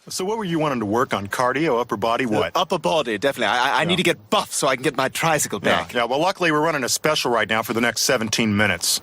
So what were you wanting to work on? Cardio, upper body, what? Upper body, definitely. I need to get buff so I can get my tricycle back. Yeah, well, luckily we're running a special right now for the next 17 minutes.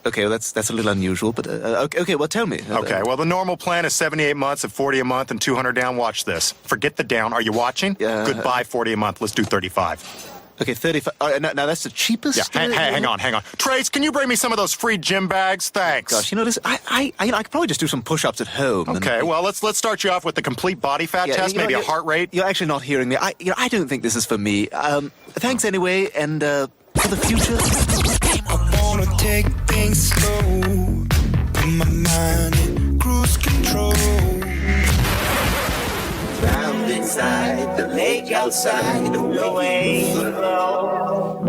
Okay, well, that's a little unusual, but okay, well, tell me. Okay, well, the normal plan is 78 months at 40 a month and 200 down. Watch this. Forget the down. Are you watching? Goodbye, 40 a month. Let's do 35. Okay, 35. Now that's the cheapest. Yeah, hang on. Trace, can you bring me some of those free gym bags? Thanks. Gosh, I could probably just do some push-ups at home. Okay, well, let's start you off with the complete body fat test, maybe a heart rate. You're actually not hearing me. I don't think this is for me. Thanks anyway, and for the future. I wanna take things slow, put my mind in cruise control. Round inside the lake outside, the waves flow.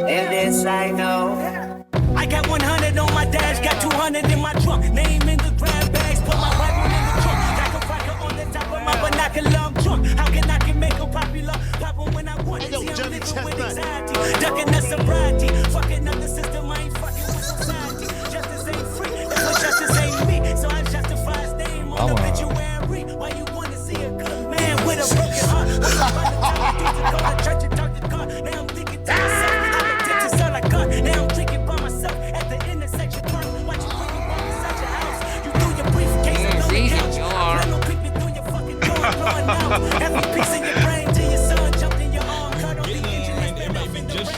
And this I know. I got 100 on my dash, got 200 in my trunk. Name in the grab bags, put my rifle in the trunk. Got a rocket on the top of my binocular, I'm drunk. How can I make a popular? Pop 'em when I want. See, I'm living with anxiety, ducking the sobriety, fucking up the system. I ain't fucking with society. Justice ain't free, that's what justice ain't me. So I justify his name on the obituary. Why you wanna see a good man with a broken heart? Church and talk to God. Now I'm thinking to myself, I'm addicted to all I got. Now I'm drinking by myself at the intersection park. Watch you bring you walk inside your house. You threw your briefcase on the couch. Let no creeping through your fucking door, blowing out every piece in your brain till your son jumped in your arm. Cut on the engine, and spin off in the rain.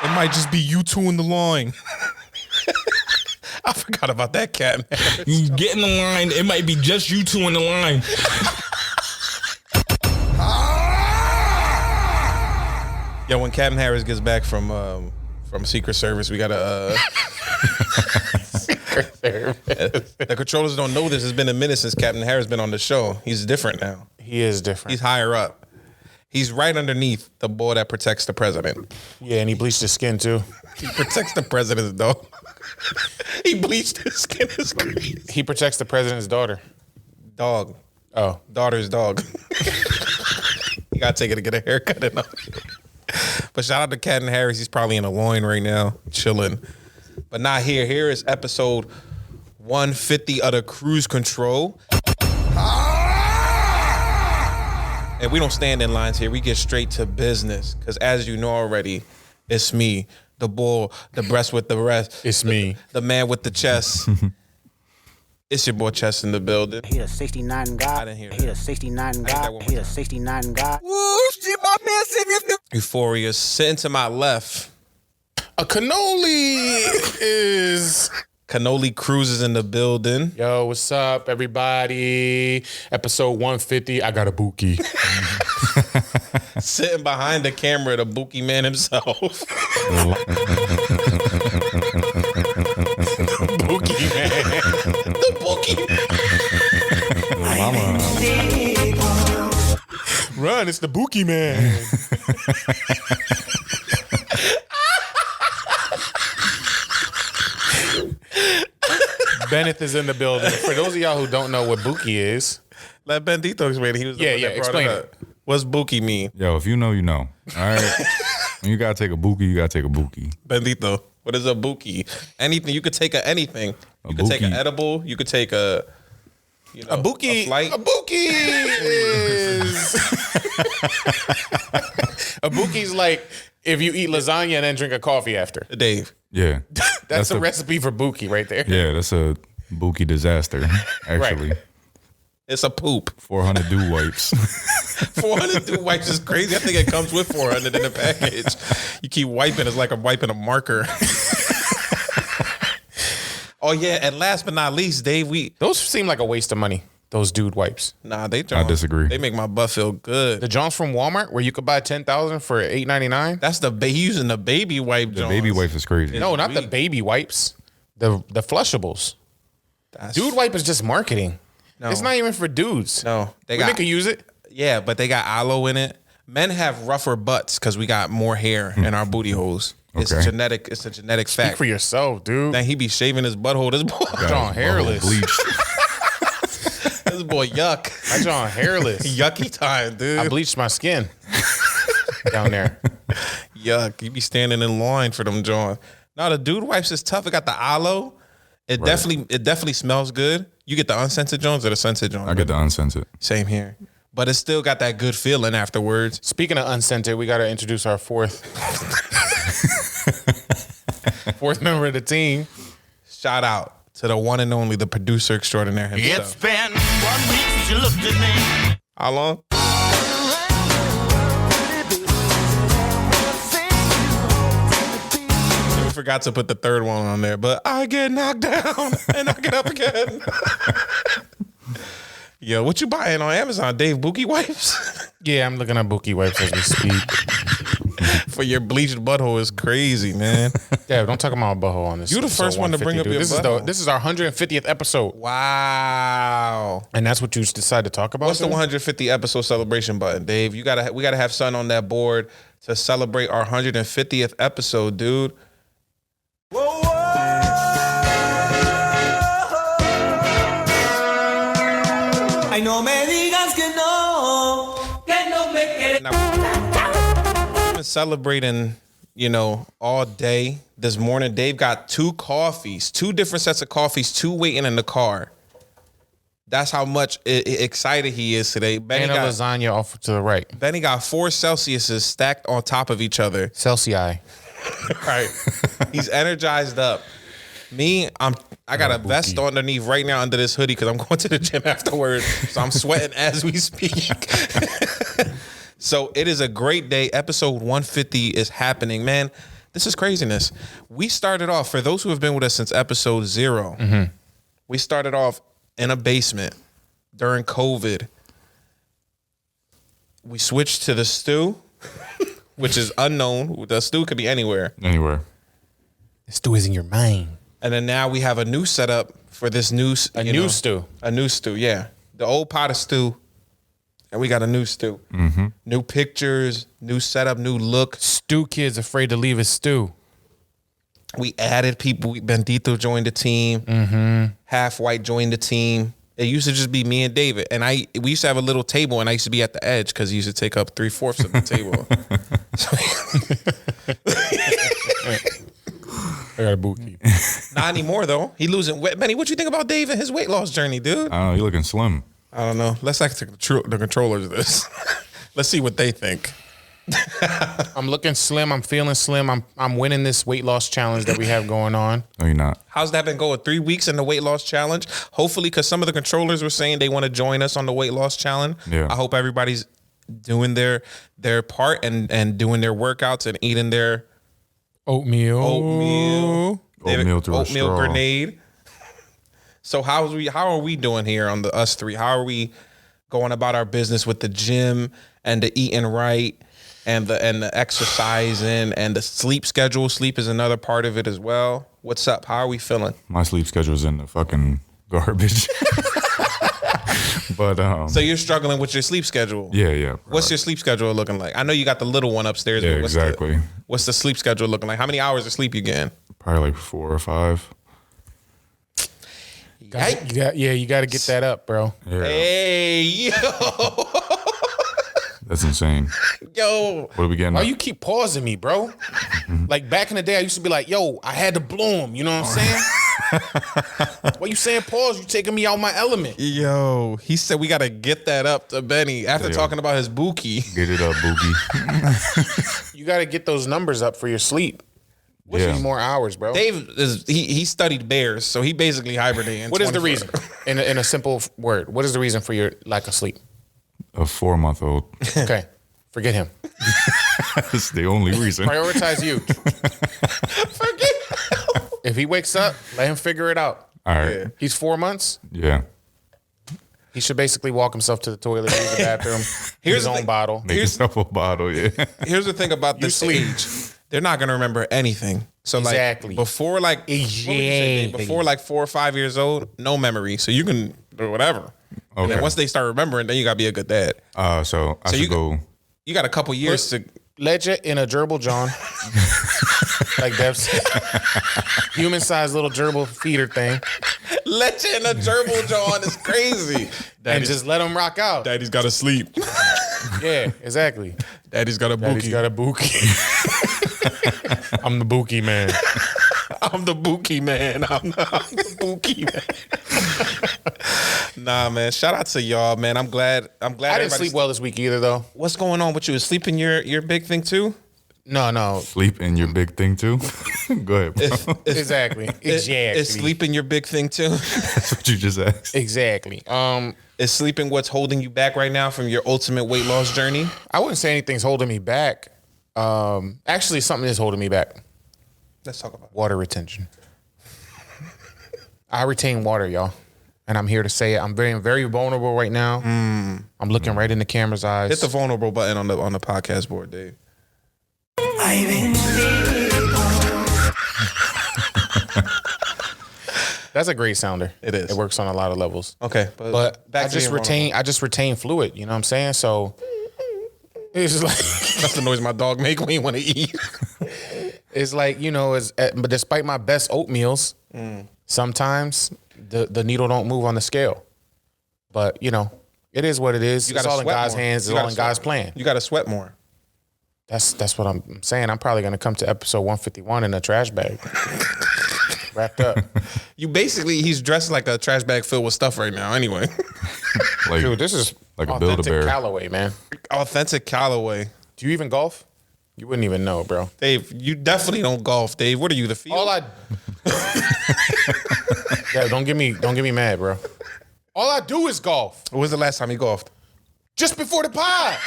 It might just be you two in the line. I forgot about that, Cat. You get in the line. It might be just you two in the line. Yo, when Captain Harris gets back from Secret Service, we gotta. Secret Service. The controllers don't know this. It's been a minute since Captain Harris been on the show. He's different now. He is different. He's higher up. He's right underneath the boy that protects the president. Yeah, and he bleached his skin too. He protects the president, though. He bleached his skin. Is crazy. He protects the president's daughter. Dog. Oh. Daughter's dog. You gotta take it to get a haircut. But shout out to Captain Harris. He's probably in a loin right now, chilling. But not here. Here is episode 150 of the Cruise Control. And we don't stand in lines here. We get straight to business. Because as you know already, it's me, the bull, the breast with the rest. It's me. The man with the chest. It's your boy Chess in the building. He a 69 guy. I didn't hear He that. a 69 guy. He a 69 guy. Woo, shit, my man said Euphoria sitting to my left. A cannoli is... Cannoli Cruises in the building. Yo, what's up, everybody? Episode 150. I got a Bewkie. Sitting behind the camera, the Bewkie man himself. Bewkie man. The Bewkie. Run, it's the Bewkie man. Bennett is in the building. For those of y'all who don't know what Bewkie is, let Bendito explain it. He was the one that brought explain it up. What's Bewkie mean? Yo, if you know, you know. All right. When you gotta take a Bewkie, you gotta take a Bewkie. Bendito, what is a Bewkie? Anything. You could take anything. You could take an edible. You could take a Bewkie. A flight. A Bewkie is a Bewkie's like if you eat lasagna and then drink a coffee after. Dave. Yeah. That's a recipe for Bewkie right there. Yeah, that's a Bewkie disaster, actually. Right. It's a poop. 400 dew wipes. 400 dew wipes is crazy. I think it comes with 400 in the package. You keep wiping. It's like I'm wiping a marker. Oh, yeah. And last but not least, Dave, those seem like a waste of money. Those dude wipes. Nah, they I disagree. They make my butt feel good. The Johns from Walmart where you could buy 10,000 for $8.99. That's using the baby wipe. The baby wipes is crazy. No, not the baby wipes. The flushables. Dude wipe is just marketing. No. It's not even for dudes. No, they can use it. Yeah, but they got aloe in it. Men have rougher butts because we got more hair in our booty holes. It's Okay. genetic. It's a genetic fact. Speak for yourself, dude. Then he be shaving his butthole. This boy John hairless. Bleached. joint yuck. My joint hairless. Yucky time, dude. I bleached my skin down there. Yuck. You be standing in line for them joints. No, the dude wipes is tough. It got the aloe. It definitely smells good. You get the unscented joints or the scented joints? I get the unscented. Same here. But it still got that good feeling afterwards. Speaking of unscented, we got to introduce our fourth member of the team. Shout out to the one and only, the producer extraordinaire himself. It's been 1 week since you looked at me. How long? We forgot to put the third one on there, but I get knocked down and I get up again. Yo, what you buying on Amazon, Dave? Bewkie wipes? Yeah, I'm looking at Bewkie wipes as we speak. For your bleached butthole is crazy, man. Yeah, don't talk about my butthole on this. You the first one to bring up your butthole. This is our 150th episode. Wow. And that's what you decided to talk about? What's the 150 episode celebration button, Dave? We gotta have something on that board to celebrate our 150th episode, dude. Whoa, whoa. Ay, no me digas que no me quieres. We've been celebrating, all day. This morning, Dave got 2 coffees, 2 different sets of coffees, 2 waiting in the car. That's how much excited he is today. Benny And a lasagna off to the right. Benny got 4 Celsiuses stacked on top of each other. Celsius. Right. He's energized up. Me, I got a vest underneath right now under this hoodie because I'm going to the gym afterwards. So I'm sweating as we speak. So it is a great day. Episode 150 is happening, man. This is craziness. We started off, for those who have been with us since episode 0, we started off in a basement during COVID. We switched to the stew, which is unknown. The stew could be anywhere. Anywhere. The stew is in your mind. And then now we have a new setup for this new stew. A new stew, yeah. The old pot of stew, and we got a new stew. Mm-hmm. New pictures, new setup, new look. Stew kid's afraid to leave his stew. We added people. Bendito joined the team. Mm-hmm. Half White joined the team. It used to just be me and David. And we used to have a little table, and I used to be at the edge because he used to take up 3/4 of the table. I got a Bewkie. Not anymore, though. He losing weight. Benny, what you think about Dave and his weight loss journey, dude? I don't know. You looking slim. I don't know. Let's ask the controllers this. Let's see what they think. I'm looking slim. I'm feeling slim. I'm winning this weight loss challenge that we have going on. No, you're not. How's that been going? 3 weeks in the weight loss challenge? Hopefully, because some of the controllers were saying they want to join us on the weight loss challenge. Yeah. I hope everybody's doing their part and doing their workouts and eating their Oatmeal through a straw. grenade. So how are we doing here on the us three? How are we going about our business with the gym and the eating right and the exercising and the sleep schedule? Sleep is another part of it as well. What's up? How are we feeling? My sleep schedule's in the fucking garbage. But So you're struggling with your sleep schedule? Yeah. What's your sleep schedule looking like? I know you got the little one upstairs. Yeah, but exactly. What's the sleep schedule looking like? How many hours of sleep you getting? Probably like 4 or 5. You got to get that up, bro. Yeah. Hey, yo. That's insane. Yo. What are we getting? Why you keep pausing me, bro? Like back in the day, I used to be like, yo, I had to bloom. You know what I'm saying? Why you saying pause? You taking me out my element. Yo, he said we got to get that up to Benny after talking about his Bewkie. Get it up, Bewkie. You got to get those numbers up for your sleep. Which is more hours, bro? Dave he studied bears, so he basically hibernated. What is the reason? In a simple word, what is the reason for your lack of sleep? A 4-month-old. Okay, forget him. That's the only reason. Prioritize you. Forget. If he wakes up, let him figure it out. All right. He's 4 months. Yeah. He should basically walk himself to the toilet, use the bathroom, his own bottle. Make yourself a bottle, yeah. Here's the thing about this age. They're not gonna remember anything. So Exactly. like before like what would you say, Dave? Before like 4 or 5 years old, no memory. So you can do whatever. And then Okay. once they start remembering, then you gotta be a good dad. So I should go. You got a couple years to Legend in a gerbil John. Like Dev said. Human-sized little gerbil feeder thing. Let you in a gerbil, John. It's crazy. And just let them rock out. Daddy's got to sleep. Yeah, exactly. Daddy's got a Daddy's bookie. got a bookie. I'm the bookie man. I'm the bookie man. I'm the bookie man. Nah, man. Shout out to y'all, man. I'm glad. I didn't everybody's- sleep well this week either, though. What's going on with you? Is sleeping your big thing too? No. Sleep in your big thing too. Go ahead, bro. Exactly. Is sleeping your big thing too? That's what you just asked. Exactly. Is sleeping what's holding you back right now from your ultimate weight loss journey? I wouldn't say anything's holding me back. Actually, something is holding me back. Let's talk about it. Water retention. I retain water, y'all. And I'm here to say it. I'm very, very vulnerable right now. I'm looking right in the camera's eyes. Hit the vulnerable button on the podcast board, Dave. That's a great sounder. It is. It works on a lot of levels. Okay, But back I to just being retain fluid. You know what I'm saying? So it's just like That's the noise my dog make when he want to eat. it's like, you know, but despite my best oatmeals, sometimes the needle don't move on the scale. But you know, it is what it is. You It's gotta all in sweat God's more. hands. You It's all gotta in God's sweat. plan. You got to sweat more. That's what I'm saying. I'm probably gonna come to episode 151 in a trash bag, wrapped up. He's dressed like a trash bag filled with stuff right now. Anyway, Like, Dude, this is like a authentic Build-A-Bear. Callaway, man. authentic Callaway. Do you even golf? You wouldn't even know, bro. Dave, you definitely don't golf, Dave. What are you, the field? Yeah, don't get me mad, bro. All I do is golf. When was the last time you golfed? Just before the pod.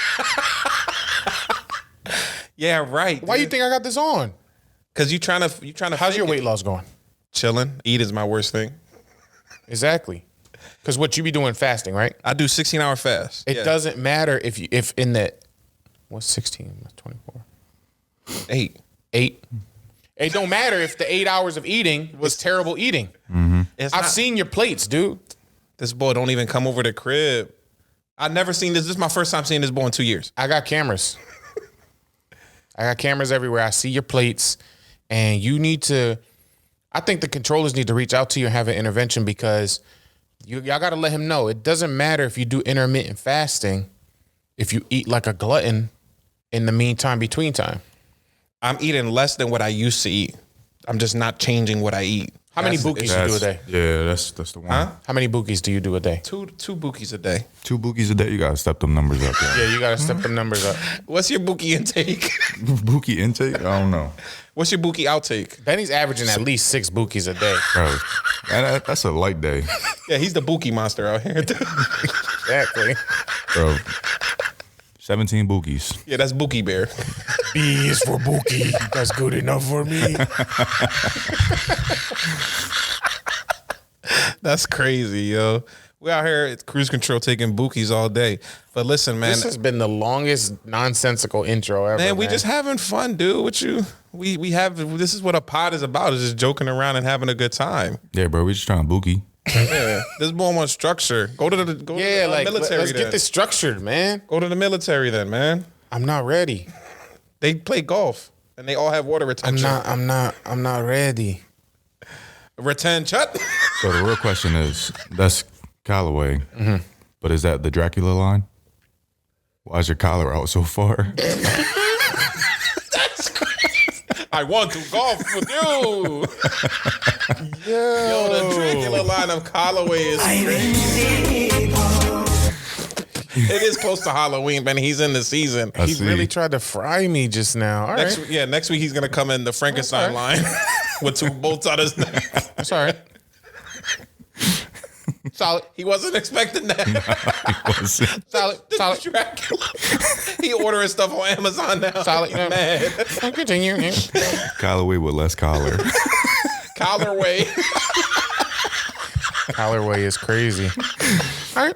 Yeah, right. Why you think I got this on? Because you trying to. How's your weight loss going? Chilling. Eat is my worst thing. Exactly. Because what you be doing fasting, right? I do 16-hour fast. It doesn't matter if in the what's 16? That's 24. 8. 8. It don't matter if the 8 hours of eating was terrible eating. I've seen your plates, dude. This boy don't even come over the crib. I've never seen this. This is my first time seeing this boy in 2 years. I got cameras. I got cameras everywhere. I see your plates, and you need to. I think the controllers need to reach out to you and have an intervention because y'all got to let him know it doesn't matter if you do intermittent fasting, if you eat like a glutton in the meantime between time. I'm eating less than what I used to eat. I'm just not changing what I eat. How many That's the bookies issue. you do a day? Yeah, that's the one. Huh? How many bookies do you do a day? Two bookies a day. 2 bookies a day. You gotta step them numbers up. Yeah, you got to step the numbers up. What's your bookie intake? Bookie intake? I don't know, What's your bookie outtake? Benny's averaging at least 6 bookies a day. bro. That's a light day, Yeah, he's the Bewkie Monster out here. Exactly. bro. 17 bookies. Yeah, that's Bookie Bear. B is for bookie. That's good enough for me. That's crazy, yo. We out here at cruise control taking bookies all day. But listen, man. This has been the longest nonsensical intro ever. Man, we just having fun, dude. What you? We have. This is what a pod is about. Is just joking around and having a good time. Yeah, bro. We just trying bookie. Yeah. This boy wants structure. Go to the military. let's then. get this structured, man. Go to the military then, man. I'm not ready. They play golf and they all have water retention. I'm not ready. Retention. So the real question is, that's Callaway, but is that the Dracula line? Why is your collar out so far? I want to golf with you. Yo, the Dracula line of Callaway is crazy. It is close to Halloween, man. He's in the season. I He see. really tried to fry me just now. All right. Next week he's gonna come in the Frankenstein line with 2 bolts on his neck. That's all right. Solid. He wasn't expecting that. Solid. Solid. Dracula. He ordering stuff on Amazon now. Solid. He's mad. Continue. Yeah. Callaway with less collar. Collarway. Collarway is crazy. All right.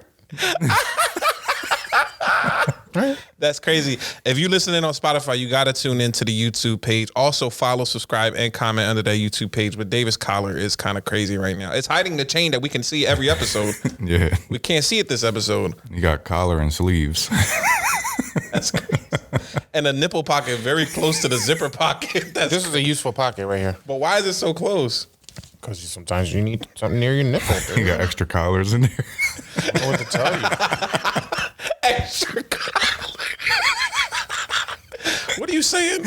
That's crazy. If you listening on Spotify, you gotta tune into the YouTube page. Also follow, subscribe, and comment under that YouTube page. But Davis' collar is kind of crazy right now. It's hiding the chain that we can see every episode. Yeah. We can't see it this episode. You got collar and sleeves. That's crazy. And a nipple pocket very close to the zipper pocket. This is a useful pocket right here. But why is it so close? Because sometimes you need something near your nipple. You got extra collars in there. I don't know what to tell you. Extra collar. What are you saying?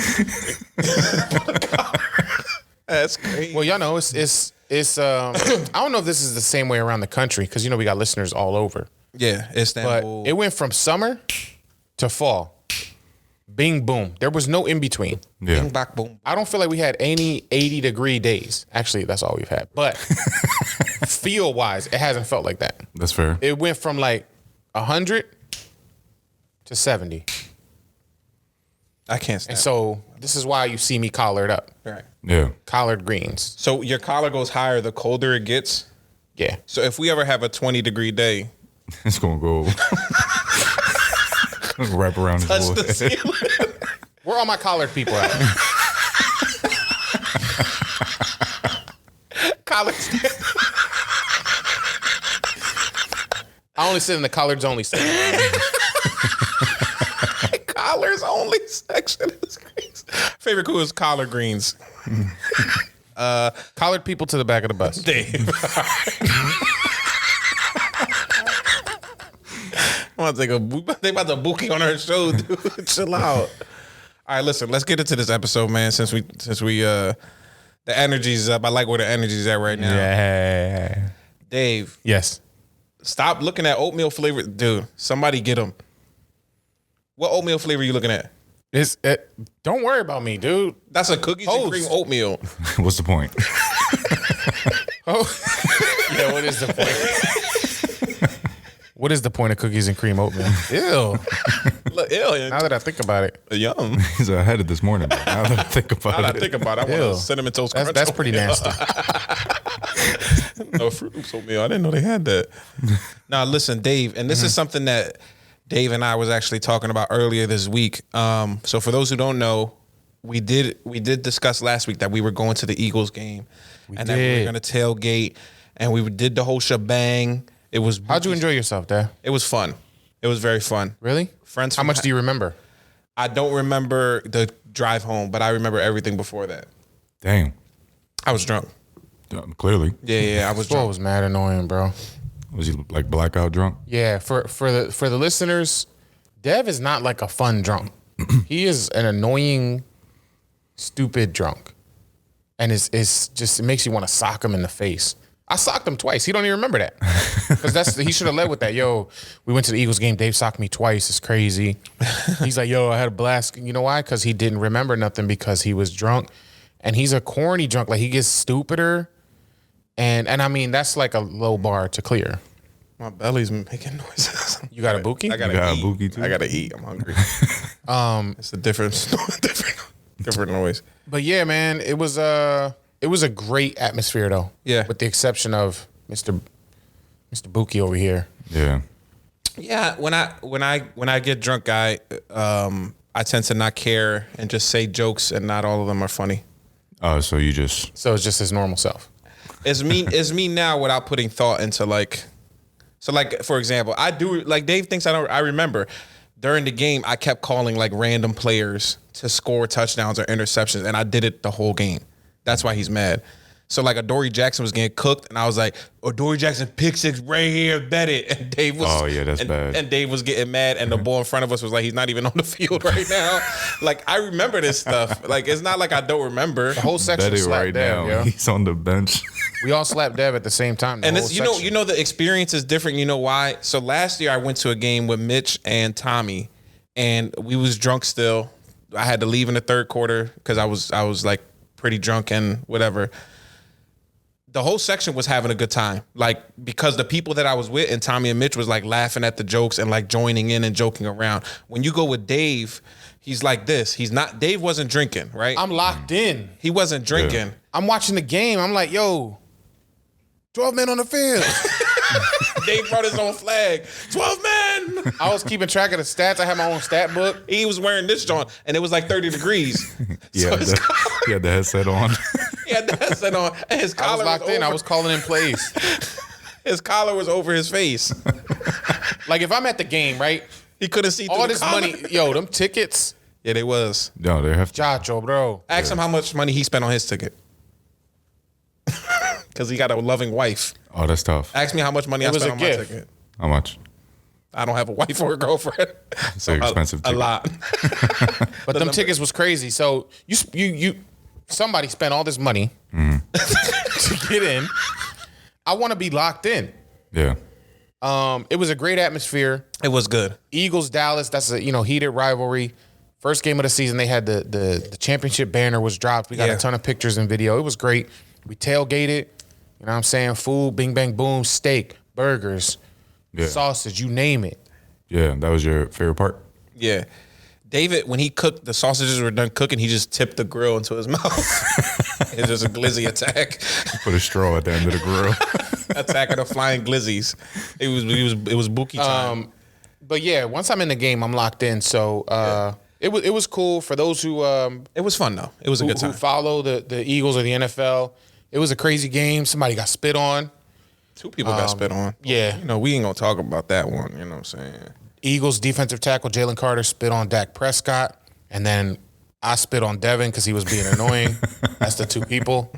That's crazy. Well, y'all know it's I don't know if this is the same way around the country because we got listeners all over. Yeah, But Istanbul. it went from summer to fall. Bing boom. There was no in between. Yeah. Bing, back, boom. I don't feel like we had any 80-degree days. Actually, that's all we've had. But feel wise, it hasn't felt like that. That's fair. It went from like 100 to 70. I can't stand. And so this is why you see me collared up. Right. Yeah. Collard greens. So your collar goes higher the colder it gets. Yeah. So if we ever have a 20-degree day, It's gonna go wrap around his touch little the head. ceiling. Where all my collared people at? Collar. I only sit in the collards only section. Collars only section is crazy. Favorite cool is collard greens. Collared people to the back of the bus. Dave. I'm they about to Bewkie on our show, dude. Chill out. All right, listen, let's get into this episode, man. Since we the energy's up. I like where the energy's at right now. Yeah. Dave, Yes. stop looking at oatmeal flavor. Dude, somebody get them. What oatmeal flavor are you looking at? Don't worry about me, dude. That's a cookies and Toast. cream oatmeal. What's the point? Yeah, what is the point? What is the point of cookies and cream oatmeal? Ew. Look, ew, Now that I think about it, yum. He's ahead of this morning. But now that I think about Now it, that I think about it, I want Ew. a cinnamon toast crunch. that's pretty oatmeal. nasty. No Fruit Loops oatmeal. I didn't know they had that. Now, listen, Dave, and this is something that Dave and I was actually talking about earlier this week. So for those who don't know, we did discuss last week that we were going to the Eagles game that we were did. going to tailgate, and we did the whole shebang. It was How'd you enjoy yourself, Dad? It was fun. It was very fun. Really? Friends. How from- much do you remember? I don't remember the drive home, but I remember everything before that. damn. I was drunk. Clearly, Yeah, I was Bro, it drunk. was mad annoying, bro. was he like blackout drunk? Yeah, for the listeners, Dev is not like a fun drunk. He is an annoying, stupid drunk, and it's just it makes you want to sock him in the face. I socked him twice. He don't even remember that because he should have led with that. Yo, we went to the Eagles game. Dave socked me twice. It's crazy. He's like, yo, I had a blast. You know why? Because he didn't remember nothing because he was drunk, and he's a corny drunk. Like he gets stupider, and I mean that's like a low bar to clear. My belly's making noises. You got a Bewkie? I gotta You got a eat. Bewkie too? I gotta eat. I'm hungry. It's a different noise. But yeah, man, it was a great atmosphere though. Yeah. With the exception of Mr. Bewkie over here. Yeah. Yeah, when I get drunk, I tend to not care and just say jokes, and not all of them are funny. So you just So it's just his normal self. It's me now without putting thought into like. So like for example, I do like Dave thinks I remember during the game I kept calling like random players to score touchdowns or interceptions, and I did it the whole game. That's why he's mad. So like Adoree Jackson was getting cooked, and I was like, Adoree Jackson pick six right here, bet it. And Dave was Oh, yeah, that's bad. And Dave was getting mad, and the ball in front of us was like, he's not even on the field right now. Like I remember this stuff. Like it's not like I don't remember. The whole section bet it slapped right Dev, now. yo. He's on the bench. We all slapped Dev at the same time. And it's you know the experience is different. You know why? So last year I went to a game with Mitch and Tommy, and we was drunk still. I had to leave in the third quarter because I was like pretty drunk and whatever. The whole section was having a good time, like because the people that I was with and Tommy and Mitch was like laughing at the jokes and like joining in and joking around. When you go with Dave, he's like this. Dave wasn't drinking, right? I'm locked in. He wasn't drinking. Yeah. I'm watching the game. I'm like, yo, 12 men on the field. Dave brought his own flag. 12 men. I was keeping track of the stats. I had my own stat book. He was wearing this joint, and it was like 30 degrees. Yeah, he had the headset on. He had the headset on, and his I collar was locked in. over, I was calling in plays. his collar was over his face. Like if I'm at the game, right? He couldn't see through All the this collar. money, yo, them tickets, Yeah, they was. No, they have to. Chacho, bro. Ask him how much money he spent on his ticket. because he got a loving wife. Oh, that's tough. Ask me how much money I was spent a on my gift. ticket. How much? I don't have a wife or a girlfriend. It's an expensive A ticket. lot. But them tickets was crazy. So you somebody spent all this money to get in. I want to be locked in. Yeah. It was a great atmosphere. It was good. Eagles Dallas. That's a heated rivalry. First game of the season, they had the championship banner was dropped. We got Yeah. a ton of pictures and video. It was great. We tailgated. You know what I'm saying? Food, bing bang boom, steak, burgers, Yeah. sausage, you name it. Yeah. That was your favorite part? Yeah. David, when he cooked, the sausages were done cooking, he just tipped the grill into his mouth. It's just a glizzy attack. Put a straw at the end of the grill. Attack of the flying glizzies. It was Bewkie time. But yeah, once I'm in the game, I'm locked in. So it was cool for those who It was fun though. It was a good time. who follow the Eagles or the NFL. It was a crazy game. Somebody got spit on. 2 people got spit on. Yeah. You know, we ain't gonna talk about that one. You know what I'm saying? Eagles defensive tackle Jalen Carter spit on Dak Prescott, and then I spit on Devin because he was being annoying. That's the 2 people.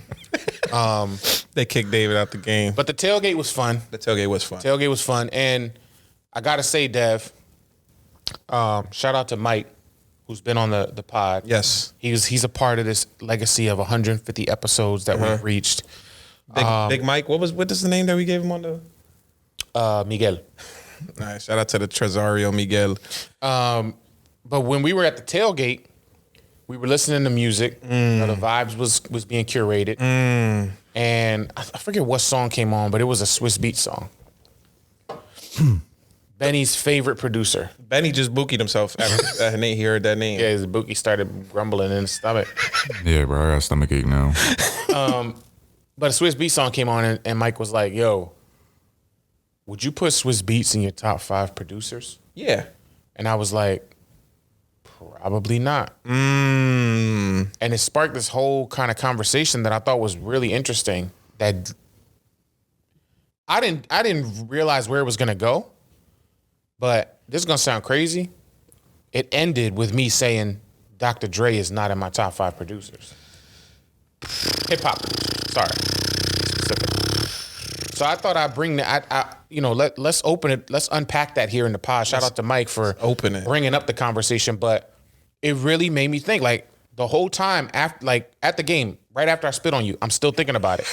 They kicked David out the game. But the tailgate was fun. The tailgate was fun. Tailgate was fun, and I gotta say, Dev, shout out to Mike, who's been on the pod. Yes. He's a part of this legacy of 150 episodes that we've reached. Big Mike. What is the name that we gave him on the? Miguel. All right, shout out to the Tresario Miguel. But when we were at the tailgate, we were listening to music. You know, the vibes was being curated. And I forget what song came on, but it was a Swiss Beat song. Benny's favorite producer. Benny just bookied himself after he heard that name. Yeah, his bookie started grumbling in his stomach. Yeah, bro. I got a stomach ache now. But a Swiss Beat song came on, and Mike was like, yo, would you put Swiss Beats in your top 5 producers? Yeah. And I was like, probably not. Mm. And it sparked this whole kind of conversation that I thought was really interesting. That I didn't realize where it was gonna go, but this is gonna sound crazy. It ended with me saying Dr. Dre is not in my top 5 producers. Hip hop producers. Sorry, specific. So I thought I'd bring that. Let's open it. Let's unpack that here in the pod. Shout out to Mike for open it, bringing up the conversation. But it really made me think. Like the whole time after, like at the game, right after I spit on you, I'm still thinking about it.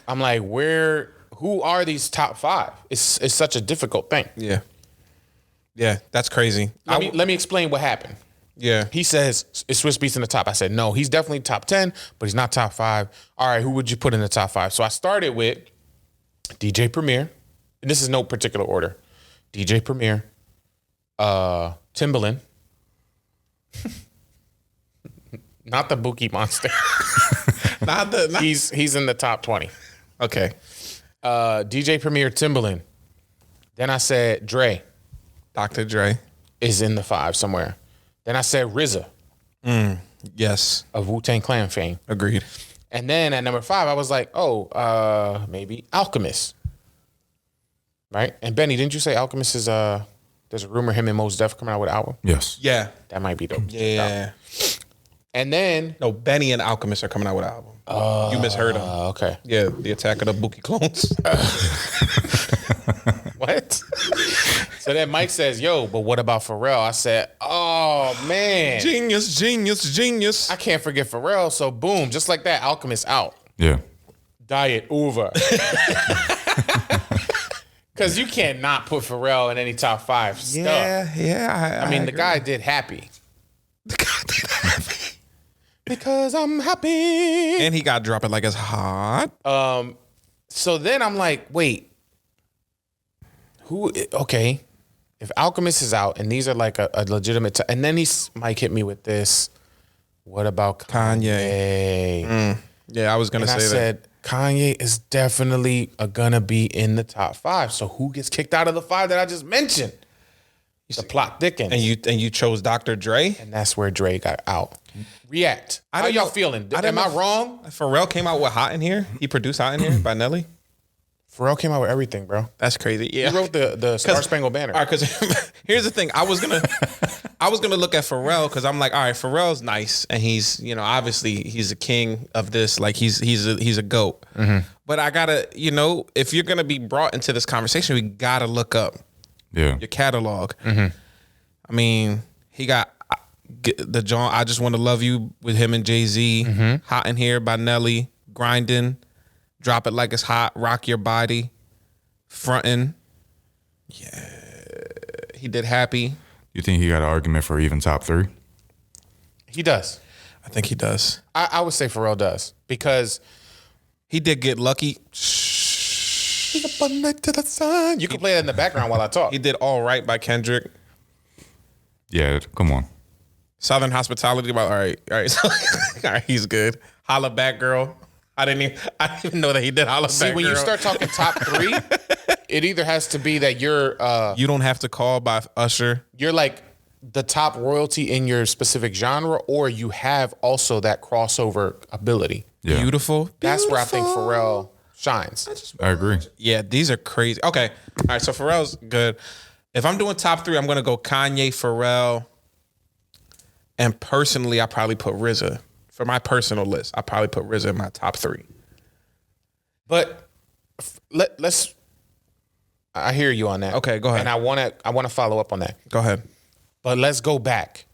I'm like, who are these top 5? It's such a difficult thing. Yeah. Yeah, that's crazy. Let me explain what happened. Yeah. He says, is Swiss Beats in the top? I said, no, he's definitely top 10, but he's not top 5. All right, who would you put in the top 5? So I started with DJ Premier. And this is no particular order. DJ Premier, Timbaland, not the Bewkie Monster. He's in the top 20. Okay. DJ Premier, Timbaland. Then I said Dre. Dr. Dre is in the 5 somewhere. Then I said RZA. Yes. Of Wu-Tang Clan fame. Agreed. And then at number 5, I was like, maybe Alchemist. Right? And Benny, didn't you say Alchemist is there's a rumor him and Mos Def coming out with an album? Yes. Yeah. That might be dope. Yeah. And then no, Benny and Alchemist are coming out with an album. You misheard him. Okay. Yeah, the Attack of the Bewkie Clones. What? So then Mike says, yo, but what about Pharrell? I said, oh, man. Genius. I can't forget Pharrell. So boom, just like that, Alchemist out. Yeah. Diet over. Because you can't not put Pharrell in any top 5 stuff. Yeah. I mean, the guy did Happy. Because I'm happy. And he got Drop It Like It's Hot. So then I'm like, wait. Okay. If Alchemist is out and these are like a legitimate and then Mike hit me with this. What about Kanye? Yeah, I was going to say that. I said, Kanye is definitely gonna be in the top 5. So who gets kicked out of the 5 that I just mentioned? The plot thickens. And you chose Dr. Dre? And that's where Dre got out. React. How y'all feeling? Am I wrong? Pharrell came out with Hot in Here. He produced Hot in Here by Nelly. Pharrell came out with everything, bro. That's crazy. Yeah. He wrote the Star Spangled Banner. All right, because here's the thing. I was I was gonna look at Pharrell because I'm like, all right, Pharrell's nice, and he's, you know, obviously he's a king of this. Like he's a goat. But I gotta, you know, if you're gonna be brought into this conversation, we gotta look up your catalog. I mean, he got the John. I Just Want to Love You with him and Jay-Z. Hot in Here by Nelly. Grinding. Drop It Like It's Hot. Rock Your Body. Frontin'. Yeah. He did Happy. You think he got an argument for even top 3? He does. I think he does. I would say Pharrell does because he did Get Lucky. Up all night to the sun. You can play that in the background while I talk. He did All Right by Kendrick. Yeah, come on. Southern Hospitality by all right. So, all right, he's good. Holla Back Girl. I didn't even know that he did Holla Back Girl. See, when you start talking top 3, it either has to be that you're You Don't Have to Call by Usher. You're like the top royalty in your specific genre, or you have also that crossover ability. Yeah. Beautiful. That's where I think Pharrell shines. I agree. Yeah, these are crazy. Okay. All right, so Pharrell's good. If I'm doing top 3, I'm going to go Kanye, Pharrell, and personally, I probably put RZA. For my personal list, I probably put RZA in my top 3. But let's. I hear you on that. Okay, go ahead. And I want to follow up on that. Go ahead. But let's go back.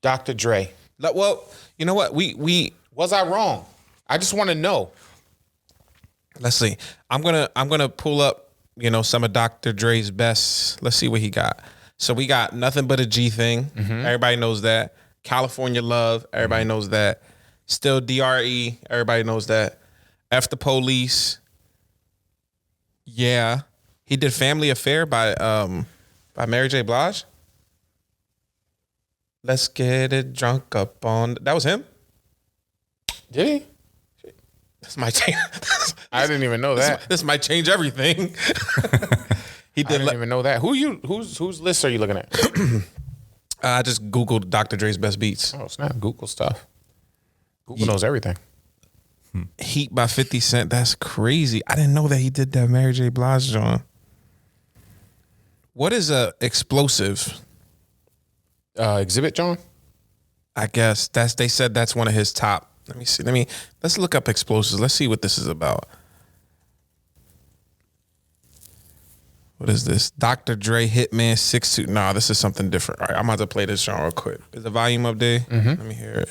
Dr. Dre. Well, you know what? We Was I wrong? I just want to know. let's see. I'm gonna pull up, you know, some of Dr. Dre's best. Let's see what he got. So we got Nothing But a G Thing. Everybody knows that. California Love. Everybody knows that. Still DRE. Everybody knows that. F the Police. Yeah. He did Family Affair by Mary J. Blige. Let's Get It Drunk Up on. That was him? Did he? This might change. I didn't even know that. This might change everything. He I did. didn't even know that. Whose list are you looking at? I just Googled Dr. Dre's best beats. Oh, snap. Google stuff. Google knows everything. Heat by 50 Cent. That's crazy. I didn't know that he did that Mary J. Blige joint. What is a explosive? Exhibit, John? I guess they said that's one of his top. Let me see. Let's look up explosives. Let's see what this is about. What is this? Dr. Dre, Hitman, 6'2". Nah, this is something different. All right, I'm about to play this song real quick. Is the volume up there? Let me hear it.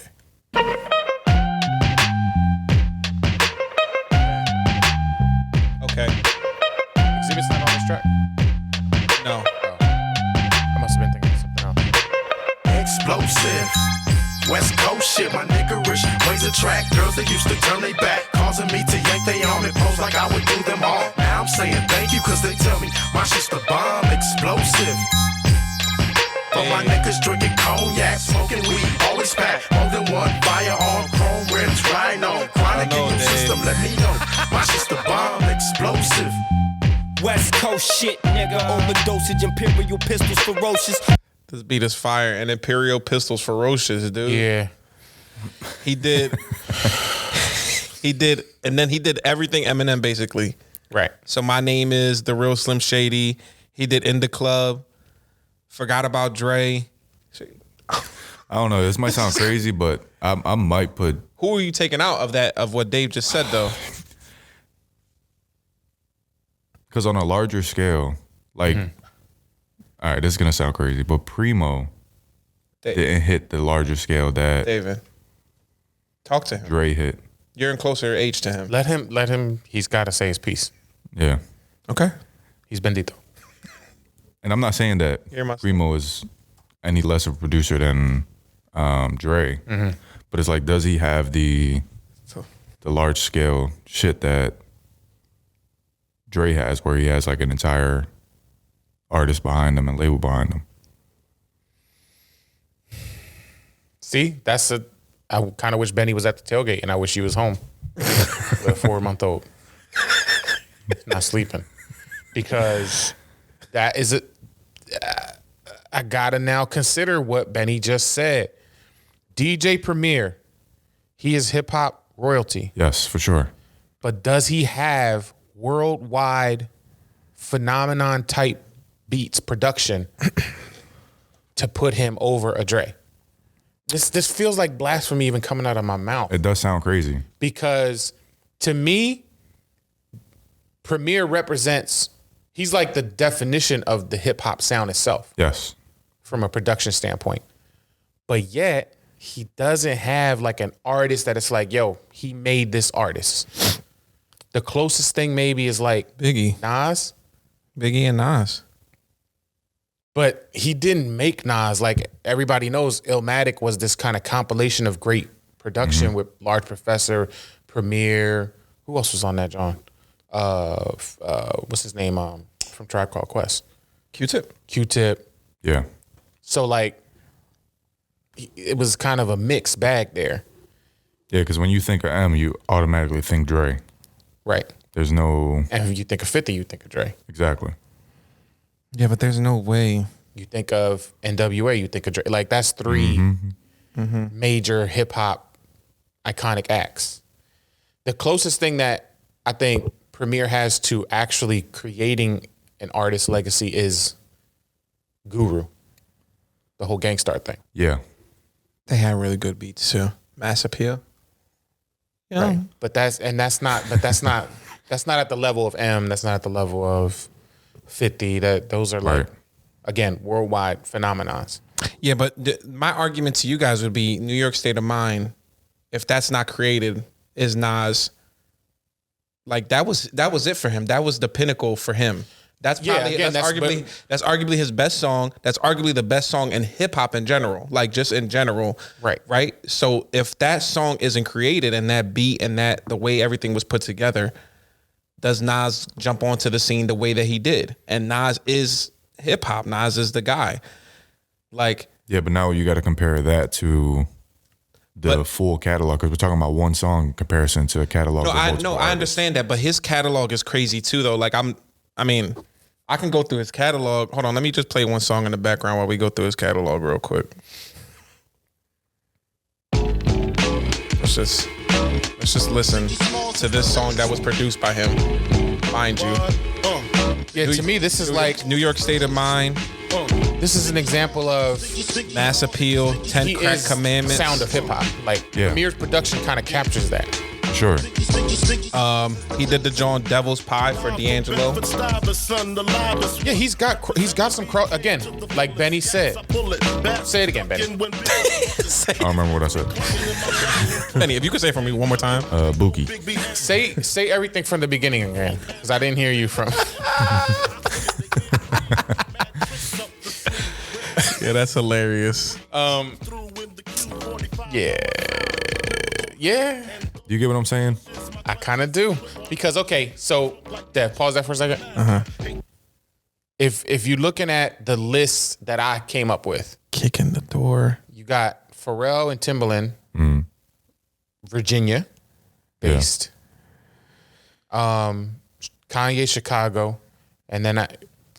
Okay. Exhibit's not on this track? No. I must have been thinking of something else. Explosive. West Coast shit, my niggerish ways attract girls that used to turn they back, causing me to yank they arm and pose like I would do them all. Now I'm saying thank you, cause they tell me my shit's the bomb. Explosive. For my niggas drinking cognac, smoking weed, always pack more than one firearm, chrome rims, rhino, chronic in your system, let me know. My shit's the bomb, explosive. West Coast shit, nigga. Overdosage, imperial pistols ferocious. This beat is fire. And Imperial Pistols ferocious, dude. Yeah. He did. And then he did everything Eminem basically. Right. So My Name Is The Real Slim Shady. He did In the Club. Forgot About Dre. I don't know. This might sound crazy, but I might put. Who are you taking out of that, of what Dave just said, though? Because on a larger scale, like, all right, this is going to sound crazy, but Primo didn't hit the larger scale that David, talk to him. Dre hit. You're in closer age to him. Let him. He's got to say his piece. Yeah. Okay. He's Bendito. And I'm not saying that You're my- Primo is any less of a producer than Dre, but it's like, does he have the large scale shit that Dre has, where he has like an entire artist behind him and label behind him? See, I kind of wish Benny was at the tailgate, and I wish he was home with a 4-month-old, not sleeping, because that is it. I gotta now consider what Benny just said. DJ Premier, he is hip hop royalty, Yes, for sure. but does he have worldwide phenomenon type beats production to put him over a Dre. This feels like blasphemy even coming out of my mouth. It does sound crazy. Because to me, Premier represents, he's like the definition of the hip hop sound itself. Yes. From a production standpoint. But yet, he doesn't have like an artist that it's like, yo, he made this artist. The closest thing maybe is like Biggie. Nas. Biggie and Nas. But he didn't make Nas. Like everybody knows, Illmatic was this kind of compilation of great production with Large Professor, Premier. Who else was on that, John? What's his name? From Tribe Called Quest. Q-Tip. Q-Tip. Yeah. So like, it was kind of a mixed bag there. Yeah, because when you think of M, you automatically think Dre. Right. There's no... And if you think of 50, you think of Dre. Exactly. Yeah, but there's no way. You think of NWA, you think of Dre. Like, that's three major hip-hop iconic acts. The closest thing that I think Premier has to actually creating an artist legacy is Guru. The whole Gangstar thing. Yeah. They had really good beats too. Mass Appeal. Yeah. Right. But that's not at the level of M. That's not at the level of 50. Those are like, again, worldwide phenomenons. Yeah, but my argument to you guys would be New York State of Mind. If that's not created, is Nas. Like that was it for him. That was the pinnacle for him. That's probably that's arguably his best song. That's arguably the best song in hip hop in general. Like just in general. Right. Right. So if that song isn't created and that beat and that the way everything was put together, does Nas jump onto the scene the way that he did? And Nas is hip hop. Nas is the guy. Like, yeah, but now you got to compare that to the full catalog, because we're talking about one song in comparison to a catalog. I understand that, but his catalog is crazy too, though. Like I can go through his catalog. Hold on, let me just play one song in the background while we go through his catalog real quick. Let's just listen to this song that was produced by him, mind you. Yeah, to me, this is like New York State of Mind. This is an example of Mass Appeal, 10 Crack Commandments. Sound of hip hop. Like Premier's production kind of captures that. Sure. He did the John Devil's Pie for D'Angelo. Yeah, he's got some again, like Benny said. Say it again, Benny. I don't remember what I said. Benny, if you could say it for me one more time. Bewkie. Say everything from the beginning again, because I didn't hear you from. Yeah, that's hilarious. Yeah. Do you get what I'm saying? I kind of do. Because, okay, so, Dev, pause that for a second. If you're looking at the list that I came up with. Kicking the door. You got Pharrell and Timbaland. Virginia based. Kanye, Chicago. And then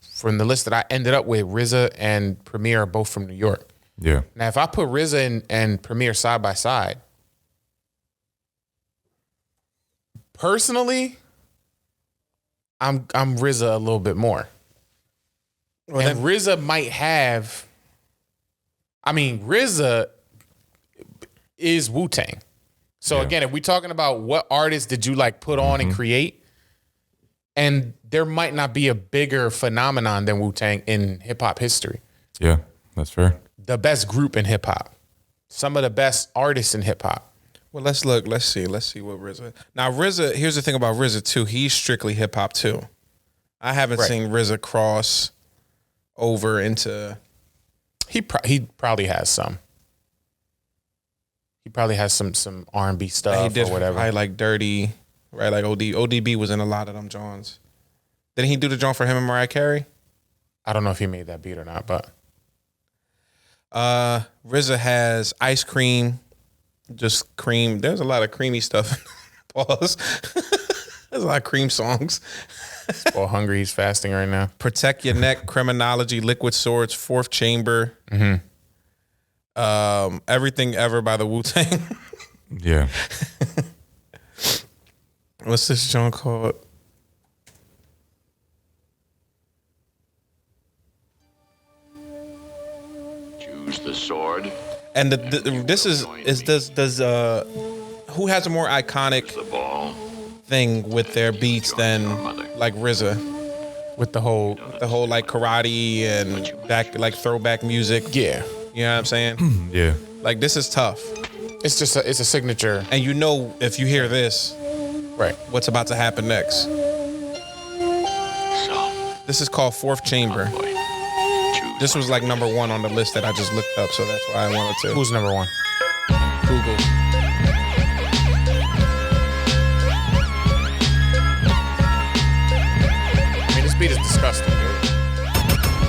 from the list that I ended up with, RZA and Premier are both from New York. Yeah. Now, if I put RZA and Premier side by side, personally, I'm RZA a little bit more. Well, and RZA might have. I mean, RZA is Wu-Tang. So again, if we're talking about what artists did you like put on and create, and there might not be a bigger phenomenon than Wu-Tang in hip hop history. Yeah, that's fair. The best group in hip hop, some of the best artists in hip hop. Well, let's look. Let's see what RZA. Now, RZA. Here's the thing about RZA too. He's strictly hip hop too. I haven't seen RZA cross over into. He probably has some. He probably has some R&B stuff or whatever. I like Dirty, right? Like ODB was in a lot of them Johns. Didn't he do the John for him and Mariah Carey? I don't know if he made that beat or not, but RZA has Ice Cream. Just cream. There's a lot of creamy stuff. Pause. There's a lot of cream songs. Well, hungry. He's fasting right now. Protect Your Neck, Criminology, Liquid Swords, Fourth Chamber. Everything Ever by the Wu-Tang. Yeah. What's this song called? use the sword. And this is does who has a more iconic The ball. thing with their beats than like RZA? With the whole Like karate and back like throwback music. yeah. You know what I'm saying? Yeah. Like this is tough. It's just it's a signature. And you know if you hear this, Right. what's about to happen next. So, This is called Fourth Chamber. boy, choose This was like number 1 on the list that I just looked up, so that's why I wanted to Who's number one? Google. I mean, this beat is disgusting, dude.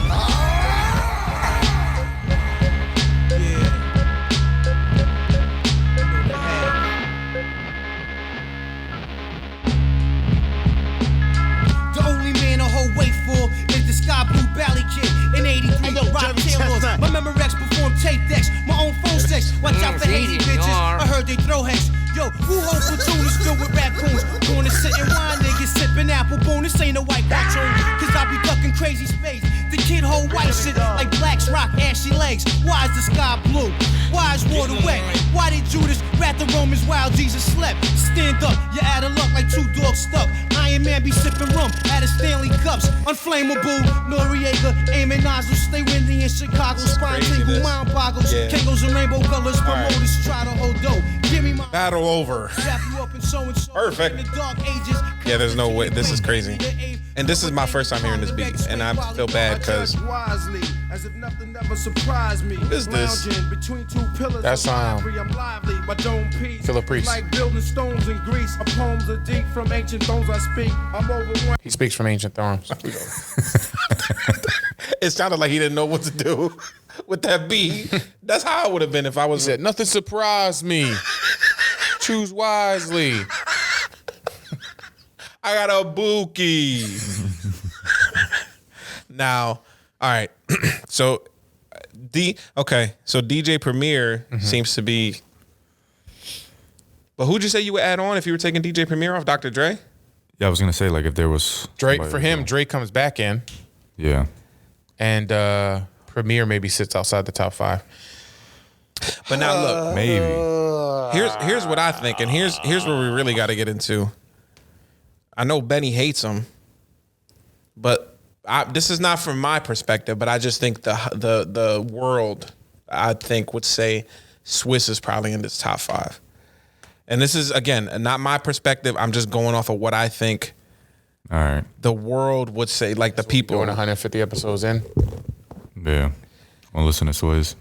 The only man a whole wait for is the Sky Blue Valley Kid in 83. Yo, rock tailors. My Memorex perform tape decks. My own phone sex. Watch out for hazy bitches. I heard they throw hex. Yo, who whole platoon is filled with raccoons? Going to sit and wine, niggas sipping apple boom. This ain't a white cartoon. Cause I be ducking crazy space. The kid hold white shit like blacks rock ashy legs. Why is the sky blue? Why is water wet? Why did Judas rat the Romans while Jesus slept? Stand up, you're out of luck like 2 dogs stuck. Iron Man be sipping rum out of Stanley cups. Unflammable, Noriega, aiming nozzles. Stay windy in Chicago. Spine tingle, craziness. mind boggles. Yeah. Kangos and rainbow colors. Promoters try to hold dough. Give me my Battle over. wrap you up in so and so. Perfect. In the dark ages. Yeah, there's no way. This is crazy. And this is my first time hearing this beat, and I feel bad because wisely, as if nothing ever surprised me. What is this? Lounging between 2 pillars That's, of ivory, I'm lively, my dome piece. Philip Priest. Like building stones in Greece. A poems are deep from ancient thrones I speak. I'm over one. He speaks from ancient thrones. it sounded like he didn't know what to do with that beat. That's how I would have been if I was. He said, nothing surprised me. Choose wisely. I got a Bewkie. Now, all right. So so DJ Premier seems to be. But who'd you say you would add on if you were taking DJ Premier off? Dr. Dre? Yeah, I was gonna say like if there was Drake, somebody for else him, on. Drake comes back in, Yeah. and Premier maybe sits outside the top 5. But now look, Maybe. here's what I think, and here's where we really got to get into. I know Benny hates him, but this is not from my perspective. But I just think the world, I think, would say Swiss is probably in this top 5. And this is again not my perspective. I'm just going off of what I think. All right. The world would say, like the people. Going 150 episodes in. Yeah. Wanna listen to Swizz?